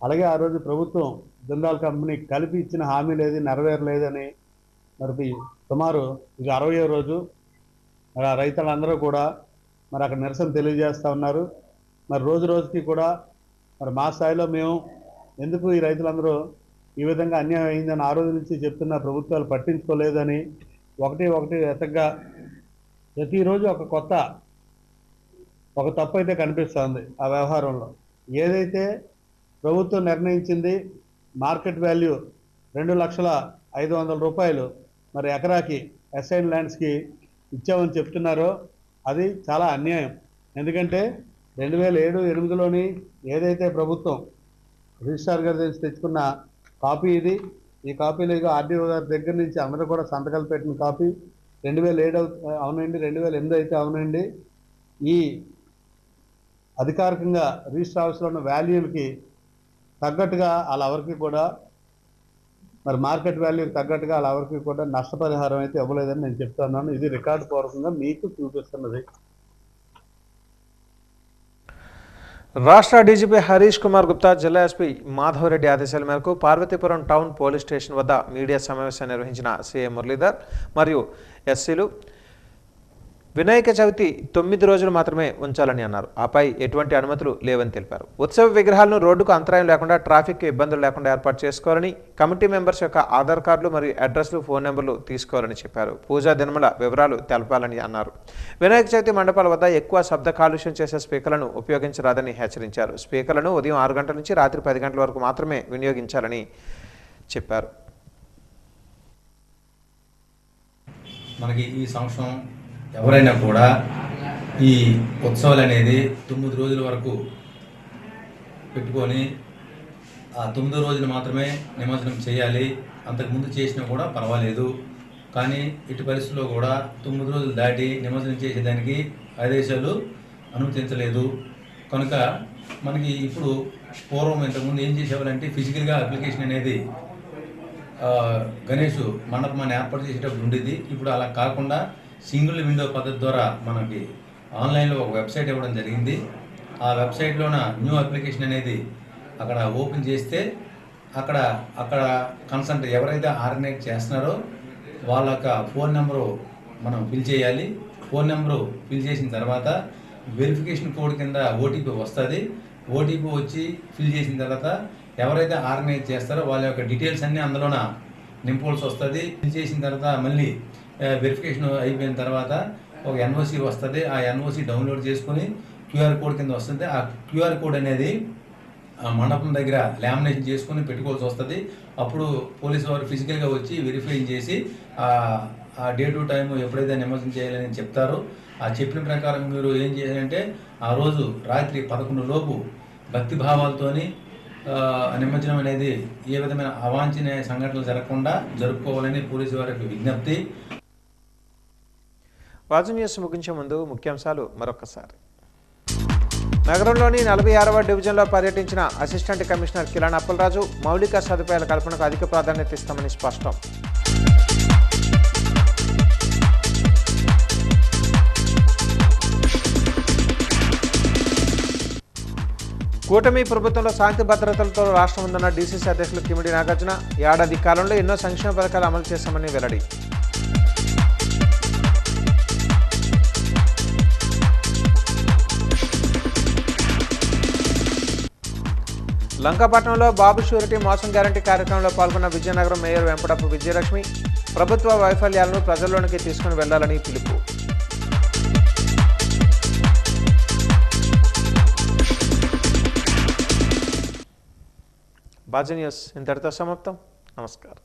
అలాగే ఆ రోజు ప్రభుత్వం జిందాల్ కంపెనీ కలిపి ఇచ్చిన హామీ నెరవేరలేదని మరి సుమారు ఇక 60వ రోజు మరి ఆ రైతులందరూ కూడా మరి అక్కడ నిరసన తెలియజేస్తూ ఉన్నారు. మరి రోజు రోజుకి కూడా మరి మా స్థాయిలో మేము ఎందుకు ఈ రైతులందరూ ఈ విధంగా అన్యాయం అయిందని ఆ రోజు నుంచి చెప్తున్న ప్రభుత్వాలు పట్టించుకోలేదని ఒకటి ఎతగ్గా ప్రతిరోజు ఒక తప్పు అయితే కనిపిస్తుంది. ఆ వ్యవహారంలో ఏదైతే ప్రభుత్వం నిర్ణయించింది మార్కెట్ వాల్యూ 2,05,000 రూపాయలు మరి ఎకరాకి అసైన్ ల్యాండ్స్కి ఇచ్చామని చెప్తున్నారో అది చాలా అన్యాయం. ఎందుకంటే 2007-8లోని ఏదైతే ప్రభుత్వం రిజిస్ట్రార్ గారి నుంచి తెచ్చుకున్న కాపీ ఇది. ఈ కాపీలో ఆర్డీఓ గారి దగ్గర నుంచి అందరూ కూడా సంతకాలు పెట్టిన కాపీ 2007 అవునండి, 2008 అయితే అవునండి. ఈ అధికారికంగా రిజిస్టర్ ఆఫీస్లో ఉన్న వాల్యూకి తగ్గట్టుగా వాళ్ళెవరికి కూడా మరి మార్కెట్ వాల్యూకి తగ్గట్టుగా వాళ్ళెవరికి కూడా నష్టపరిహారం అయితే ఇవ్వలేదని నేను చెప్తున్నాను. ఇది రికార్డు పూర్వకంగా మీకు చూపిస్తున్నది. రాష్ట్ర డీజీపీ హరీష్ కుమార్ గుప్తా జిల్లా ఎస్పీ మాధవరెడ్డి ఆదేశాల మేరకు పార్వతీపురం టౌన్ పోలీస్ స్టేషన్ వద్ద మీడియా సమావేశం నిర్వహించిన సీఐ మురళీధర్ మరియు ఎస్సీలు వినాయక చవితి 9 రోజులు మాత్రమే ఉంచాలని అన్నారు. ఆపై ఎటువంటి అనుమతులు లేవని తెలిపారు. ఉత్సవ విగ్రహాలను రోడ్డుకు అంతరాయం లేకుండా ట్రాఫిక్ ఇబ్బందులు లేకుండా ఏర్పాటు చేసుకోవాలని, కమిటీ మెంబర్స్ యొక్క ఆధార్ కార్డులు మరియు అడ్రస్లు, ఫోన్ నెంబర్లు తీసుకోవాలని చెప్పారు. పూజా దినముల వివరాలు తెలపాలని అన్నారు. వినాయక చవితి మండపాల వద్ద ఎక్కువ శబ్ద కాలుష్యం చేసే స్పీకర్లను ఉపయోగించరాదని హెచ్చరించారు. స్పీకర్లను ఉదయం 6 గంటల నుంచి రాత్రి 10 గంటల వరకు మాత్రమే వినియోగించాలని చెప్పారు. మనకి ఈ సంవత్సరం ఎవరైనా కూడా ఈ ఉత్సవాలు అనేది 9 రోజుల వరకు పెట్టుకొని ఆ 9 రోజులు మాత్రమే నిమజ్జనం చేయాలి. అంతకుముందు చేసినా కూడా పర్వాలేదు. కానీ ఇటు పరిస్థితుల్లో కూడా 9 రోజులు దాటి నిమజ్జనం చేసేదానికి ఆదేశాలు అనుమతించలేదు. కనుక మనకి ఇప్పుడు పూర్వం ఇంతకుముందు ఏం చేసేవాళ్ళంటే ఫిజికల్గా అప్లికేషన్ అనేది గణేష్ మండపం ఏర్పాటు చేసేటప్పుడు ఉండేది. ఇప్పుడు అలా కాకుండా సింగిల్ విండో పద్ధతి ద్వారా మనకి ఆన్లైన్లో ఒక వెబ్సైట్ ఇవ్వడం జరిగింది. ఆ వెబ్సైట్లోన న్యూ అప్లికేషన్ అనేది అక్కడ ఓపెన్ చేస్తే అక్కడ కన్సల్ట్ ఎవరైతే ఆర్గనైజ్ చేస్తున్నారో వాళ్ళ యొక్క ఫోన్ నెంబరు మనం ఫిల్ చేయాలి. ఫోన్ నెంబరు ఫిల్ చేసిన తర్వాత వెరిఫికేషన్ కోడ్ కింద ఓటీపీ వస్తుంది. ఓటీపీ వచ్చి ఫిల్ చేసిన తర్వాత ఎవరైతే ఆర్గనైజ్ చేస్తారో వాళ్ళ యొక్క డీటెయిల్స్ అన్నీ అందులోన నింపవలసి వస్తుంది. ఫిల్ చేసిన తర్వాత మళ్ళీ వెరిఫికేషన్ అయిపోయిన తర్వాత ఒక ఎన్ఓసి వస్తుంది. ఆ ఎన్ఓసి డౌన్లోడ్ చేసుకొని క్యూఆర్ కోడ్ కింద వస్తుంది. ఆ క్యూఆర్ కోడ్ అనేది ఆ మండపం దగ్గర లామినేషన్ చేసుకొని పెట్టుకోవాల్సి వస్తుంది. అప్పుడు పోలీసు వారు ఫిజికల్గా వచ్చి వెరిఫై చేసి ఆ డే టు టైం ఎప్పుడైతే నిమజ్జనం చేయాలని చెప్తారో ఆ చెప్పిన ప్రకారం మీరు ఏం చేయాలంటే ఆ రోజు రాత్రి 11 లోపు భక్తి భావాలతోని నిమజ్జనం అనేది ఏ విధమైన అవాంఛనీయ సంఘటనలు జరగకుండా జరుపుకోవాలని పోలీసు వారికి విజ్ఞప్తి. వాజు న్యూస్ ముగించే ముందు ముఖ్యాంశాలు మరొకసారి. నగరంలోని 46వ డివిజన్లో పర్యటించిన అసిస్టెంట్ కమిషనర్ కిరణ్ అప్పలరాజు మౌలిక సదుపాయాల కల్పనకు అధిక ప్రాధాన్యత ఇస్తామని స్పష్టం. కూటమి ప్రభుత్వంలో శాంతి భద్రతలతో రాష్ట్రం ఉందన్న డీసీసీ అధ్యక్షులు కిమిడి నాగార్జున ఏడాది కాలంలో ఎన్నో సంక్షేమ పథకాలు అమలు చేశామని వెల్లడి. లంకాపట్నంలో బాబు షూరిటీ మోసం గ్యారంటీ కార్యక్రమంలో పాల్గొన్న విజయనగరం మేయర్ వెంపడపు విజయలక్ష్మి ప్రభుత్వ వైఫల్యాలను ప్రజల్లోనికి తీసుకుని వెళ్లాలని పిలుపు. బాజీ న్యూస్ ఇంతటితో సమాప్తం. నమస్కారం.